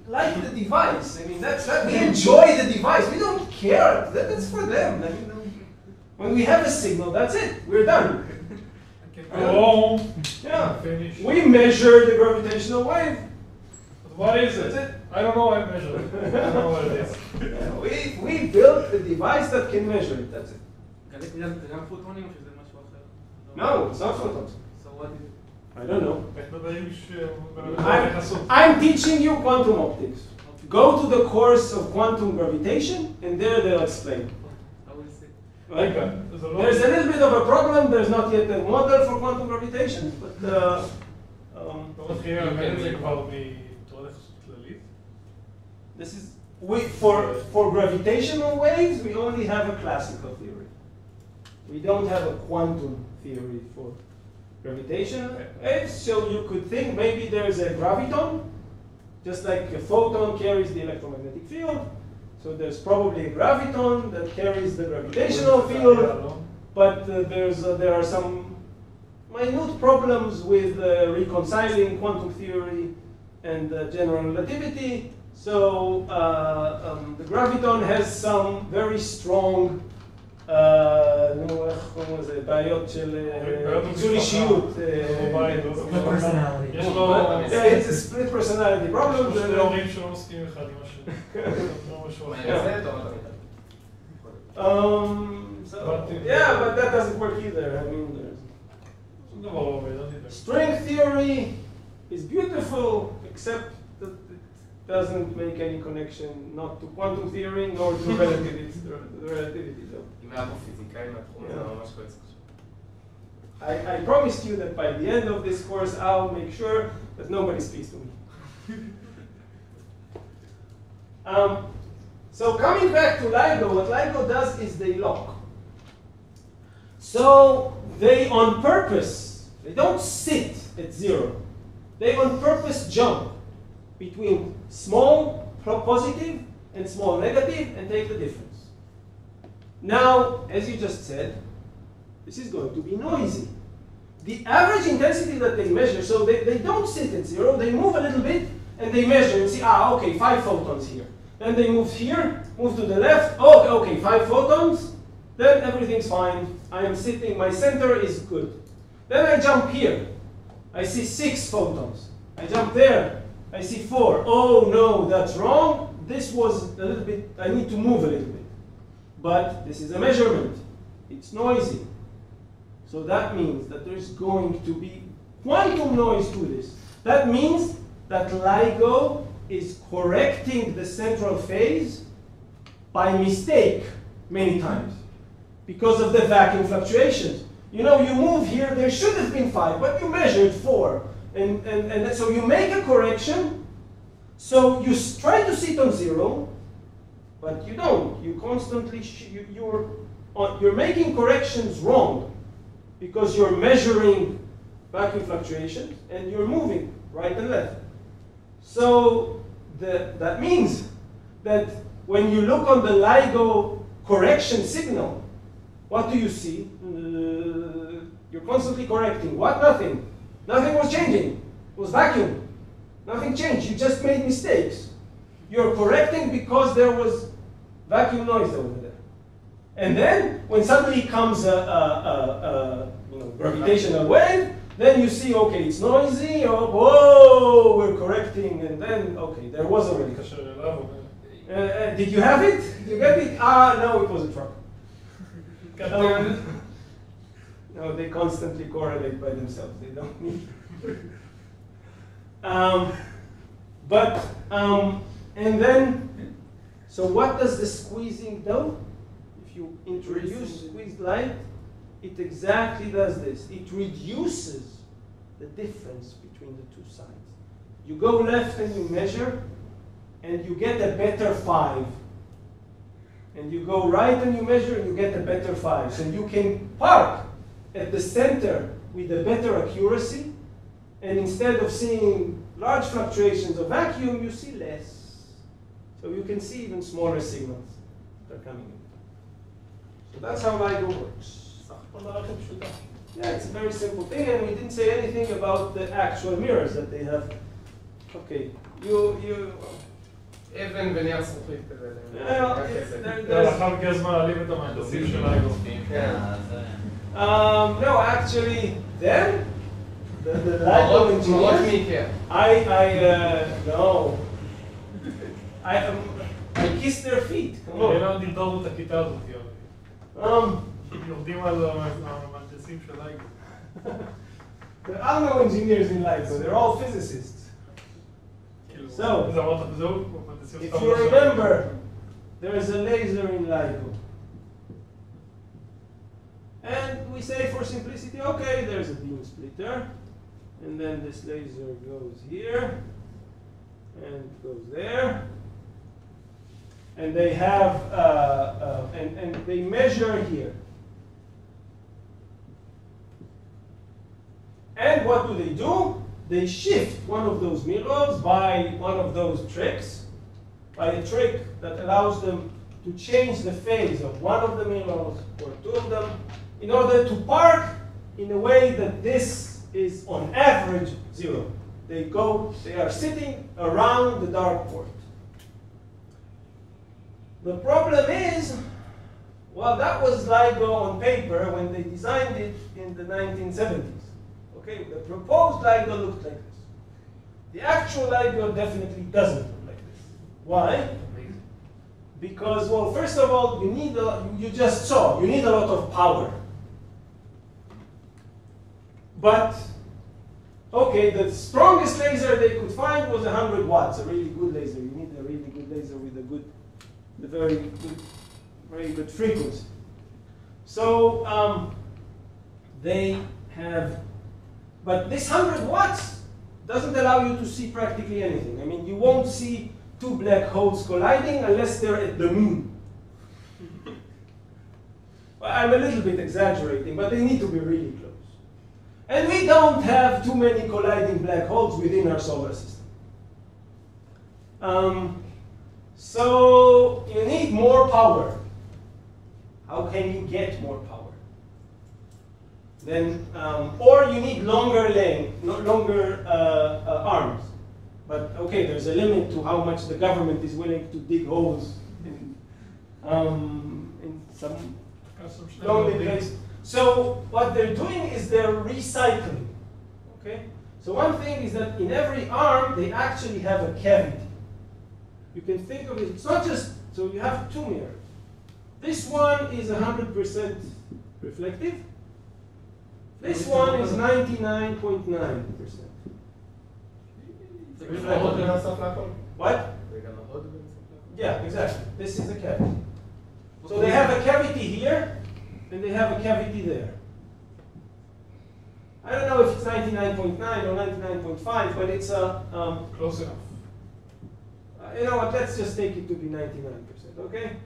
like the device. I mean, we enjoy the device. We don't care. That's for them. I mean, when we have a signal, that's it. We're done. Oh, Yeah. finish. We measure the gravitational wave. What is it? That's it. I don't know. I measure it. I don't know what it is. We built a device that can measure it. That's it. זה גם פוטונים או שזה משהו אחר? No, it's not photons. So what is it? I don't know. I'm I'm teaching you quantum optics. Go to the course of quantum gravitation, and there they'll explain. I will see. Right? There's a little bit of a problem. There's not yet a model for quantum gravitation, but this is for gravitational waves. We only have a classical theory. We don't have a quantum theory for gravitational waves. So you could think maybe there's a graviton, just like a photon carries the electromagnetic field. So there's probably a graviton that carries the gravitational field, but there are some minute problems with reconciling quantum theory and general relativity. So the graviton has some very strong בעיות של פיצול אישיות. It's a split personality problem. יש להורים שלא מסכימים אחד עם השני. So Yeah, but that doesn't work either. I mean, string theory is beautiful, except that it doesn't make any connection, not to quantum theory, nor to relativity. I promised you that by the end of this course, I'll make sure that nobody speaks to me. So coming back to LIGO, what LIGO does is they lock. So they on purpose, they don't sit at 0. They on purpose jump between small positive and small negative and take the difference. Now, as you just said, this is going to be noisy. The average intensity that they measure, so they don't sit at 0, they move a little bit and they measure and see, okay, 5 photons here. Then they move here, move to the left, oh, okay, 5 photons, then everything's fine. I am sitting, my center is good. Then I jump here, I see 6 photons. I jump there, I see 4. Oh no, that's wrong. This was a little bit, I need to move a little bit. But this is a measurement, it's noisy. So that means that there's going to be quantum noise to this. That means that LIGO is correcting the central phase by mistake many times because of the vacuum fluctuations. You know, you move here, there should have been 5, but you measured 4. And so you make a correction, so you try to sit on 0, but you don't. You constantly, you're making corrections wrong because you're measuring vacuum fluctuations and you're moving right and left. So that means that when you look on the LIGO correction signal, what do you see? You're constantly correcting. What? Nothing. Nothing was changing. It was vacuum. Nothing changed. You just made mistakes. You're correcting because there was vacuum noise over there. And then, when suddenly comes a gravitational wave, then you see, okay, it's noisy, oh, whoa, we're correcting, and then, okay, there was already. Did you have it? Did you get it? Ah, no, it was a truck. No, they constantly correlate by themselves. They don't need. And then, so what does the squeezing do? If you introduce squeezed light, it exactly does this. It reduces the difference between the two sides. You go left and you measure, and you get a better 5. And you go right and you measure, and you get a better 5. So you can park at the center with a better accuracy, and instead of seeing large fluctuations of vacuum, you see less. So you can see even smaller signals that are coming in. So that's how LIGO works. Yeah, it's a very simple thing, and we didn't say anything about the actual mirrors that they have. Okay, you. אבן ונייר זכוכית כזה. לאחר מכן הזמן להעלים את המהנדסים של LIGO. No, actually, them, the LIGO engineers, no. I kiss their feet. Come on. לא נרדום את הכיתה הזאת, יורדים על המהנדסים של LIGO. There are no engineers in LIGO, they're all physicists. So, if you remember, there is a laser in LIGO. And we say for simplicity, okay, there's a beam splitter. And then this laser goes here and goes there. And they have, and they measure here. And what do? They shift one of those mirrors by one of those tricks, by a trick that allows them to change the phase of one of the mirrors or two of them in order to park in a way that this is on average 0. They are sitting around the dark port. The problem is, well, that was LIGO on paper when they designed it in the 1970s. Okay, the proposed LIGO looked like this. The actual LIGO definitely doesn't look like this. Why? Because, well, first of all, you just saw, you need a lot of power. But, okay, the strongest laser they could find was 100 watts, a really good laser. You need a really good laser with a very good frequency. So they have, but this 100 watts doesn't allow you to see practically anything. I mean, you won't see two black holes colliding unless they're at the moon. Well, I'm a little bit exaggerating, but they need to be really close. And we don't have too many colliding black holes within our solar system. So you need more power. How can you get more power? Then, or you need longer arms. But okay, there's a limit to how much the government is willing to dig holes in some lonely place. So what they're doing is they're recycling. Okay? So one thing is that in every arm they actually have a cavity. You can think of it, it's not just, so you have two mirrors. This one is 100% reflective. This one is 99.9%. What? Yeah, exactly. This is a cavity. So they have a cavity here, and they have a cavity there. I don't know if it's 99.9 or 99.5, but it's close enough. You know what? Let's just take it to be 99%. Okay.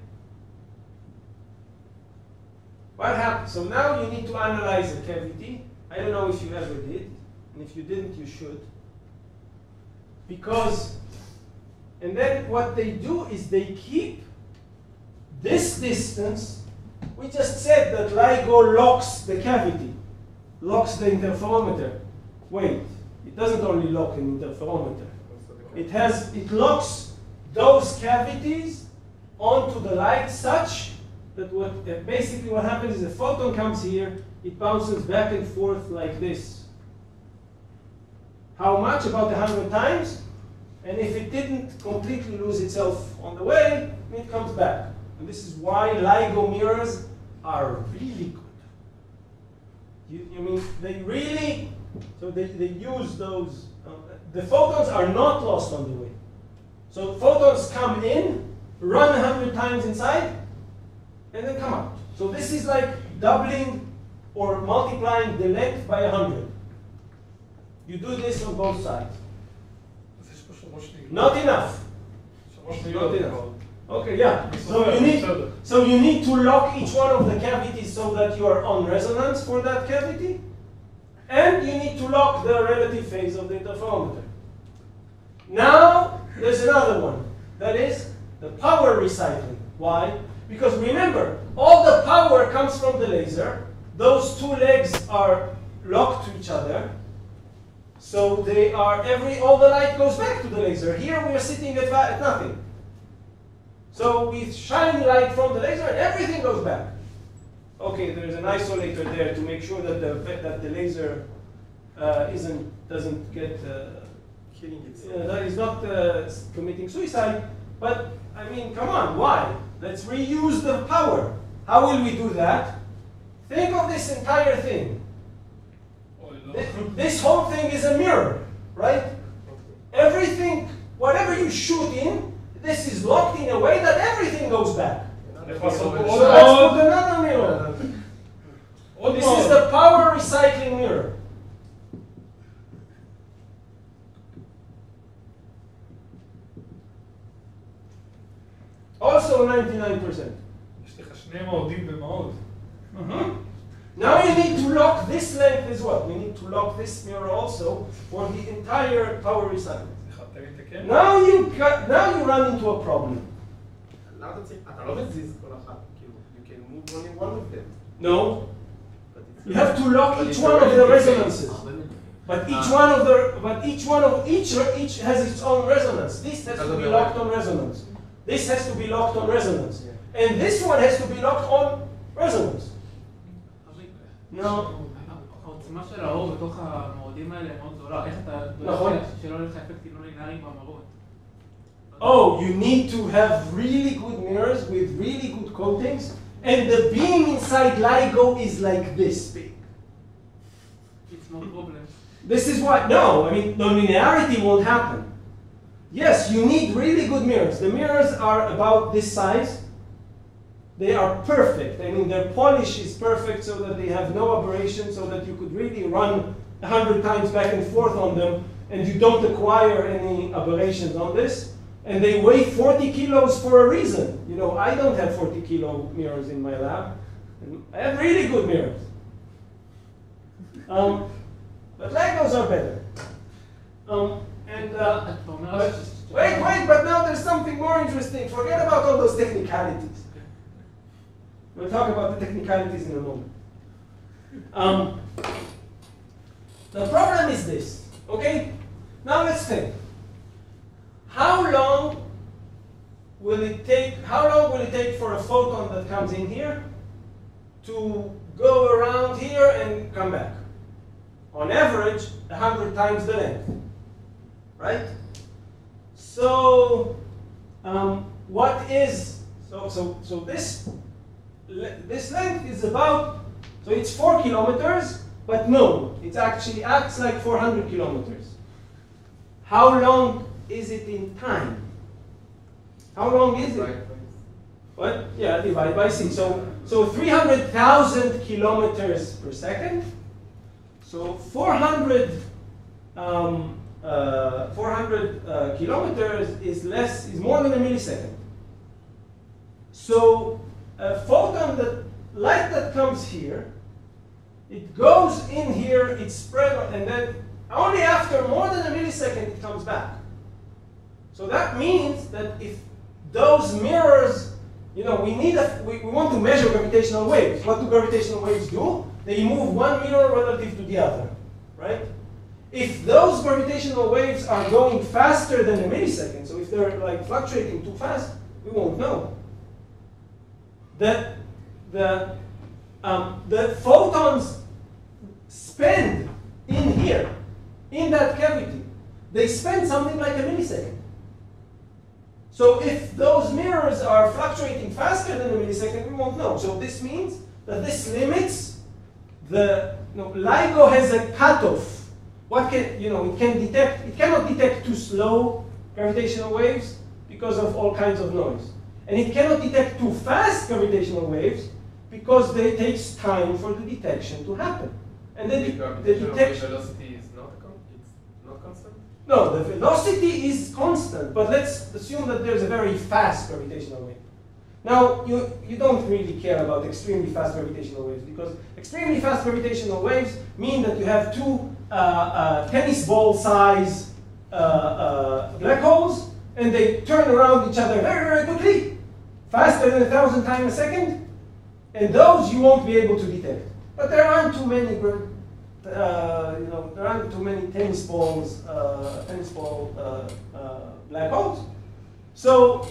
What happens? So now you need to analyze a cavity. I don't know if you ever did, and if you didn't, you should. Because, and then what they do is they keep this distance. We just said that LIGO locks the cavity, locks the interferometer. Wait, it doesn't only lock an interferometer. It locks those cavities onto the light such that basically what happens is a photon comes here, it bounces back and forth like this. How much? About 100 times. And if it didn't completely lose itself on the way, it comes back. And this is why LIGO mirrors are really good. You mean they really, so they use those, the photons are not lost on the way. So photons come in, run 100 times inside, and then come out. So this is like doubling or multiplying the length by 100. You do this on both sides. Not enough. Not enough. Okay, yeah. So you need to lock each one of the cavities so that you are on resonance for that cavity, and you need to lock the relative phase of the interferometer. Now there's another one. That is the power recycling. Why? Because remember, all the power comes from the laser. Those two legs are locked to each other. So they are all the light goes back to the laser. Here we are sitting at nothing. So we shine light from the laser and everything goes back. Okay, there's an isolator there to make sure that the laser doesn't get killing itself. That is not committing suicide. But I mean, come on, why? Let's reuse the power. How will we do that? Think of this entire thing. This whole thing is a mirror, right? Everything, whatever you shoot in, this is locked in a way that everything goes back. So let's put another mirror. This is the power recycling mirror. Also 99%. Now you need to lock this length as well. We need to lock this mirror also for the entire power recycling. Now you run into a problem. You can move only one of them. No. You have to lock each one of the resonances. But each has its own resonance. This has to be locked on resonance. This has to be locked on resonance. And this one has to be locked on resonance. No. העוצמה של האור בתוך המורדים האלה מאוד גדולה. איך אתה דואג שלא יהיה לך אפקטים לא לינאריים במראות? oh, you need to have really good mirrors with really good coatings, and the beam inside LIGO is like this big. It's no problem. This is why, no, I mean, nonlinearity won't happen. Yes, you need really good mirrors. The mirrors are about this size. They are perfect. I mean, their polish is perfect so that they have no aberration, so that you could really run 100 times back and forth on them, and you don't acquire any aberrations on this. And they weigh 40 kilos for a reason. You know, I don't have 40 kilo mirrors in my lab. I have really good mirrors. But LIGOs are better. But now there's something more interesting. Forget about all those technicalities. We'll talk about the technicalities in a moment. The problem is this, okay? Now let's think. How long will it take for a photon that comes in here to go around here and come back? On average, 100 times the length, right? So, this length is about, so it's 4 kilometers, but no, it actually acts like 400 kilometers. How long is it in time? How long is it? What? Yeah, divide by C. So 300,000 kilometers per second. So 400 kilometers is more than a millisecond. So a photon, light that comes here, it goes in here, it's spread, and then only after more than a millisecond it comes back. So that means that if those mirrors, you know, we want to measure gravitational waves. What do gravitational waves do? They move one mirror relative to the other, right? If those gravitational waves are going faster than a millisecond, so if they're like fluctuating too fast, we won't know. The photons spend in here, in that cavity, they spend something like a millisecond. So if those mirrors are fluctuating faster than a millisecond, we won't know. So this means that this limits LIGO has a cutoff. What can, it cannot detect too slow gravitational waves because of all kinds of noise. And it cannot detect too fast gravitational waves because it takes time for the detection to happen. And then the detection velocity is not constant? No, the velocity is constant, but let's assume that there's a very fast gravitational wave. Now, you don't really care about extremely fast gravitational waves, because extremely fast gravitational waves mean that you have two tennis ball size black holes, and they turn around each other very, very quickly, faster than 1,000 times a second, and those you won't be able to detect. But there aren't too many, there aren't too many tennis ball black holes. So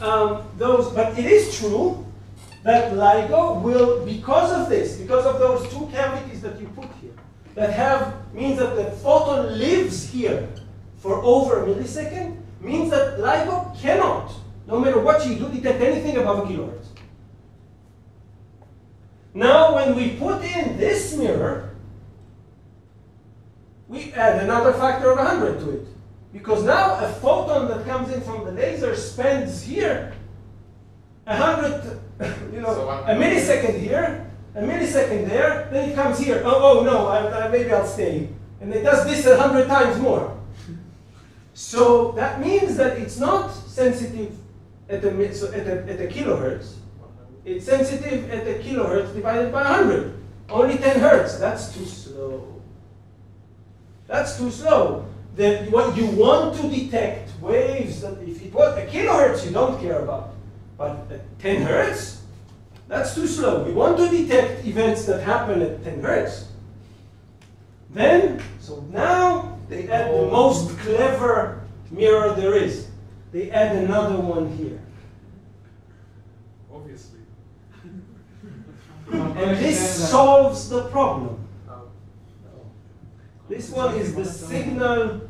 but it is true that LIGO will, because of this, because of those two cavities that you put here, means that the photon lives here for over a millisecond, means that LIGO cannot, no matter what you do, detect anything above a kilohertz. Now, when we put in this mirror, we add another factor of 100 to it. Because now a photon that comes in from the laser spends here 100, a millisecond here, a millisecond there, then it comes here. Oh no, maybe I'll stay. And it does this 100 times more. So that means that it's not sensitive at a kilohertz. It's sensitive at a kilohertz divided by 100. Only 10 hertz. That's too slow. That's too slow. What you want to detect waves that if it was a kilohertz you don't care about, but at 10 hertz, that's too slow. We want to detect events that happen at 10 hertz. So now they add the most clever mirror there is. They add another one here. Obviously. And this solves the problem. This one is the signal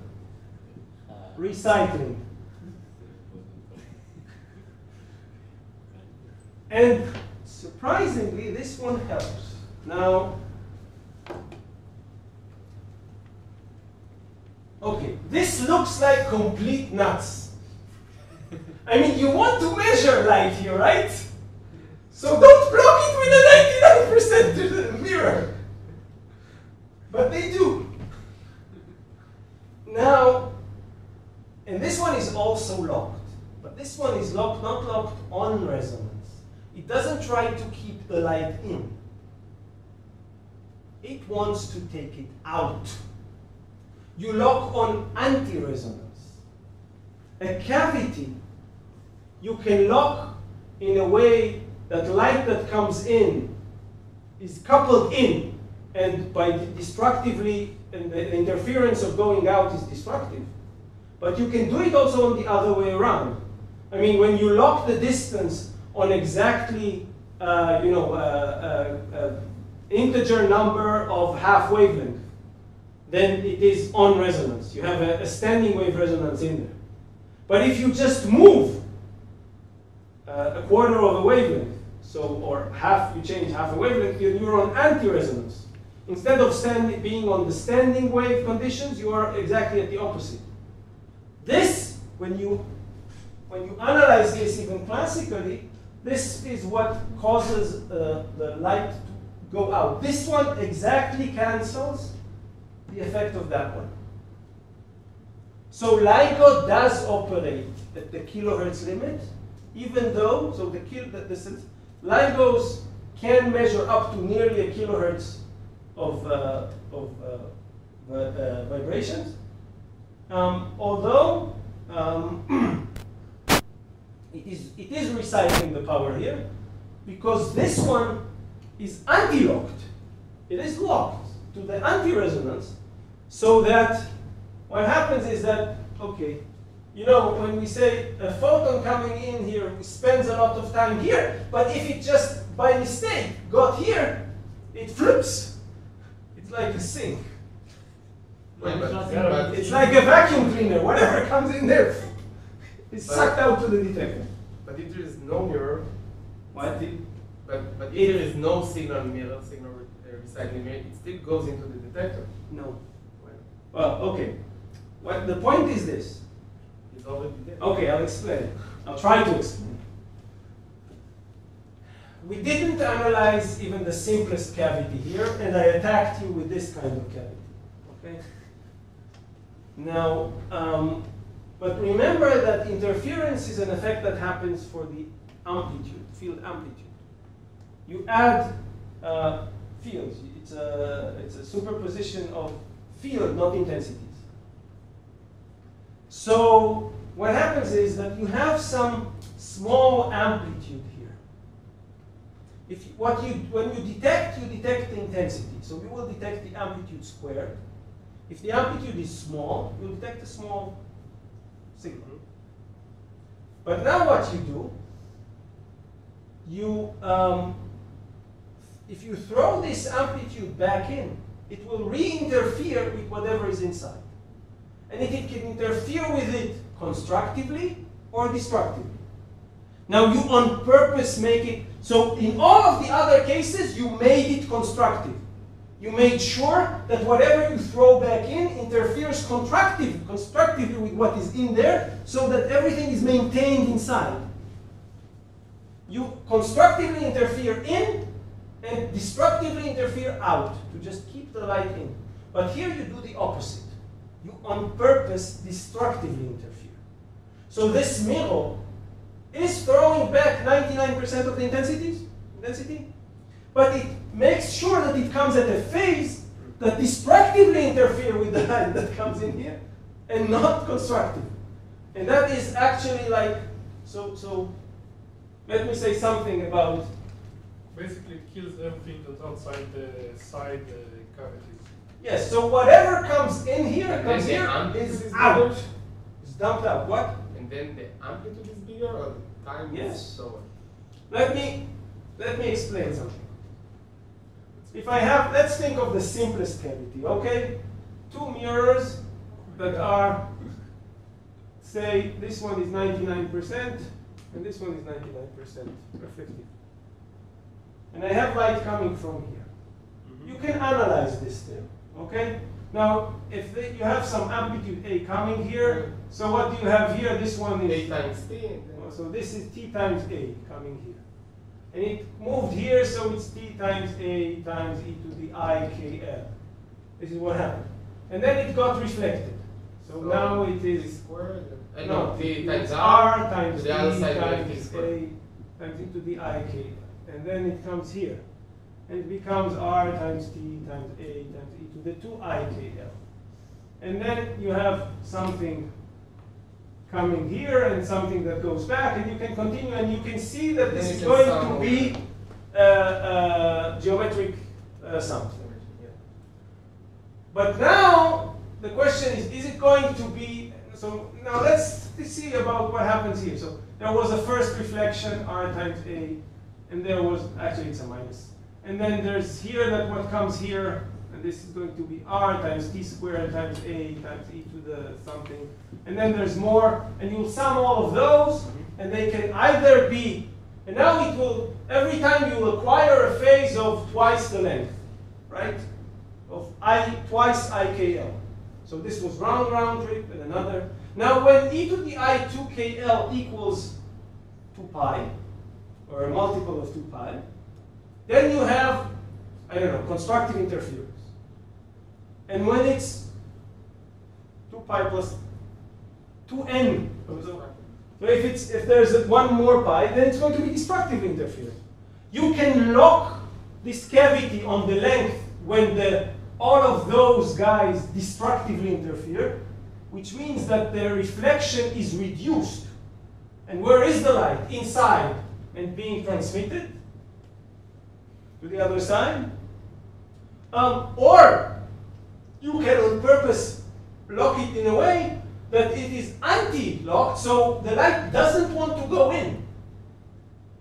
recycling. And surprisingly, this one helps. Now, okay, this looks like complete nuts. I mean, you want to measure light here, right? So don't block it with a 99% mirror. But they do. Now, and this one is also locked. But this one is locked, not locked on resonance. It doesn't try to keep the light in. It wants to take it out. You lock on anti-resonance. A cavity, you can lock in a way that light that comes in is coupled in, and by destructively, and the interference of going out is destructive. But you can do it also on the other way around. I mean, when you lock the distance on exactly, integer number of half wavelength, then it is on resonance. You have a standing wave resonance in there. But if you just move a quarter of a wavelength, or half, you change half a wavelength, you're on anti-resonance. Instead of being on the standing wave conditions, you are exactly at the opposite. This, when you analyze this even classically, this is what causes the light to go out. This one exactly cancels the effect of that one. So LIGO does operate at the kilohertz limit, even though, so LIGOs can measure up to nearly a kilohertz of vibrations, although it is recycling the power here, because this one is anti-locked. It is locked to the anti-resonance, so that what happens is that, okay, you know, when we say a photon coming in here spends a lot of time here, but if it just by mistake got here, it flips. It's like a sink. It's like a vacuum cleaner. Whatever comes in there is sucked out to the detector. But if there is no mirror, what? But if there is no signal mirror, signal recycling mirror, it still goes into the detector. No. Well, okay. What the point is this? It's already there. Okay, I'll explain. I'll try to explain. We didn't analyze even the simplest cavity here, and I attacked you with this kind of cavity. Okay. Now, but remember that interference is an effect that happens for the amplitude, field amplitude. You add fields. It's a superposition of field, not intensities. So what happens is that you have some small amplitude here. When you detect the intensity. So we will detect the amplitude squared. If the amplitude is small, you'll detect a small signal. But now what you do, if you throw this amplitude back in, it will re-interfere with whatever is inside. And it can interfere with it constructively or destructively. Now you on purpose make it, so in all of the other cases, you made it constructive. You made sure that whatever you throw back in interferes constructively with what is in there, so that everything is maintained inside. You constructively interfere in and destructively interfere out to just keep the light in. But here you do the opposite. You on purpose destructively interfere. So this mirror is throwing back 99% of the intensity, but it makes sure that it comes at a phase that destructively interfere with the light that comes in here, and not constructive. And that is actually like, so let me say something about. Basically, it kills everything that's outside the side cavities. Yes, so whatever comes in here, is out. It's dumped out. What? And then the amplitude is bigger, or the time is slower? Let me explain something. If I have, let's think of the simplest cavity, okay? Two mirrors that are, say, this one is 99%, and this one is 99% reflective. And I have light coming from here. You can analyze this still, okay? Now, if you have some amplitude A coming here, so what do you have here? This one is A times T. so this is T times A coming here. And it moved here, so it's T times A times e to the I KL. This is what happened. And then it got reflected. So now it is T squared. no, T times R times to T the other side of T times squared. A times e to the I KL. And then it comes here. And it becomes R times T times A times e to the 2I KL. And then you have something coming here and something that goes back, and you can continue, and you can see that this is going to be geometric sums. But now the question is it going to be, so now let's see about what happens here. So there was a first reflection, R times A, and there was, actually it's a minus. And then there's here that what comes here, and this is going to be R times T squared times A times e to the something. And then there's more, and you'll sum all of those, and they can either be, and now it will, every time you'll acquire a phase of twice the length, right? Of twice IKL. So this was round trip and another. Now when e to the I2KL equals 2 pi, or a multiple of 2 pi, then you have, I don't know, constructive interference. And when it's 2 pi plus 2n, so if there's one more pi, then it's going to be destructive interference. You can lock this cavity on the length when all of those guys destructively interfere, which means that the reflection is reduced. And where is the light? Inside and being transmitted to the other side. Or you can on purpose lock it in a way that it is anti-locked, so the light doesn't want to go in.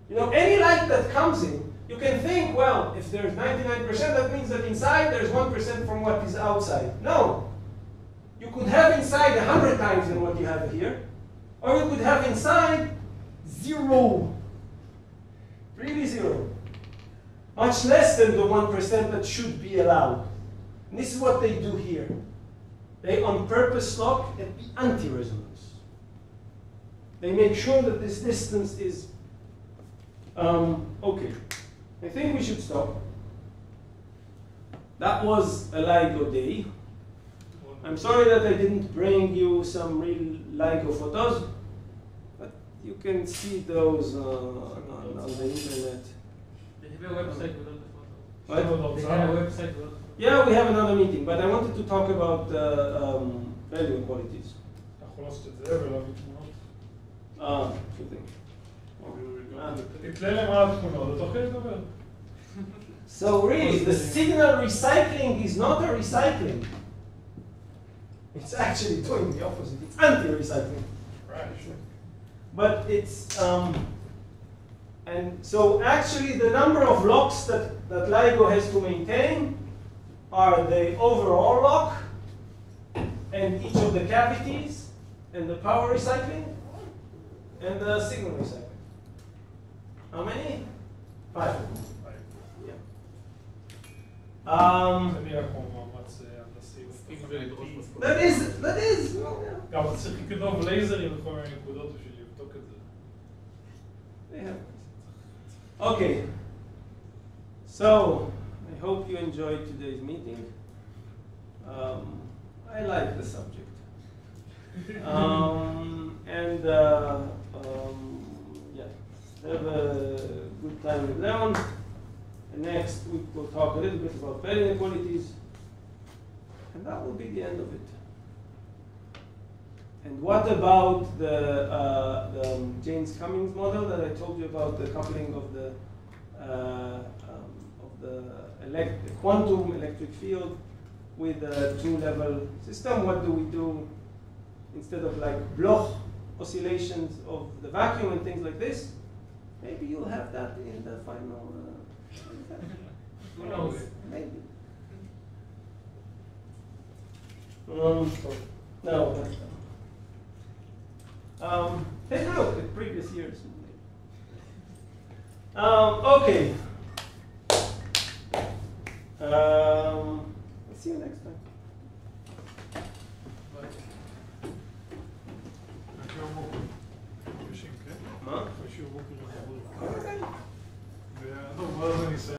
You know, any light that comes in, you can think, well, if there's 99%, that means that inside there's 1% from what is outside. No. You could have inside 100 times than what you have here, or you could have inside 0. Really 0. Much less than the 1% that should be allowed. And this is what they do here. They on purpose lock at the anti-resonance. They make sure that this distance is okay. I think we should stop. That was a LIGO day. I'm sorry that I didn't bring you some real LIGO photos, but you can see those on the internet. They have a website without the photos. What? They have a website without. Yeah, we have another meeting, but I wanted to talk about value inequalities. יכול לעשות את זה ולהביא תמונות. שותים. תתלה למעלה תמונות, אתה יכול לדבר. So really, the signal recycling is not a recycling. It's actually doing the opposite. It's anti-recycling. Right. But it's, and so actually the number of locks that LIGO has to maintain are the overall lock and each of the cavities and the power recycling and the signal recycling. How many? 5. Yeah. זה נראה כמו מאמץ הנדסי. That is. גם צריך לקדוב לייזרים לכל מיני נקודות בשביל לבדוק את זה. Yeah. Okay. So, I hope you enjoyed today's meeting. I like the subject. Yeah, have a good time with Leon. And next week we'll talk a little bit about value inequalities. And that will be the end of it. And what about the James-Cummings model that I told you about, the coupling of the quantum electric field with a 2-level system? What do we do instead of like Bloch oscillations of the vacuum and things like this? Maybe you'll have that in the final. Who knows? Maybe. No. Take a look at previous years. Okay. See you next time. מה? 5 בבוקר. טוב, מה זה ניסיון?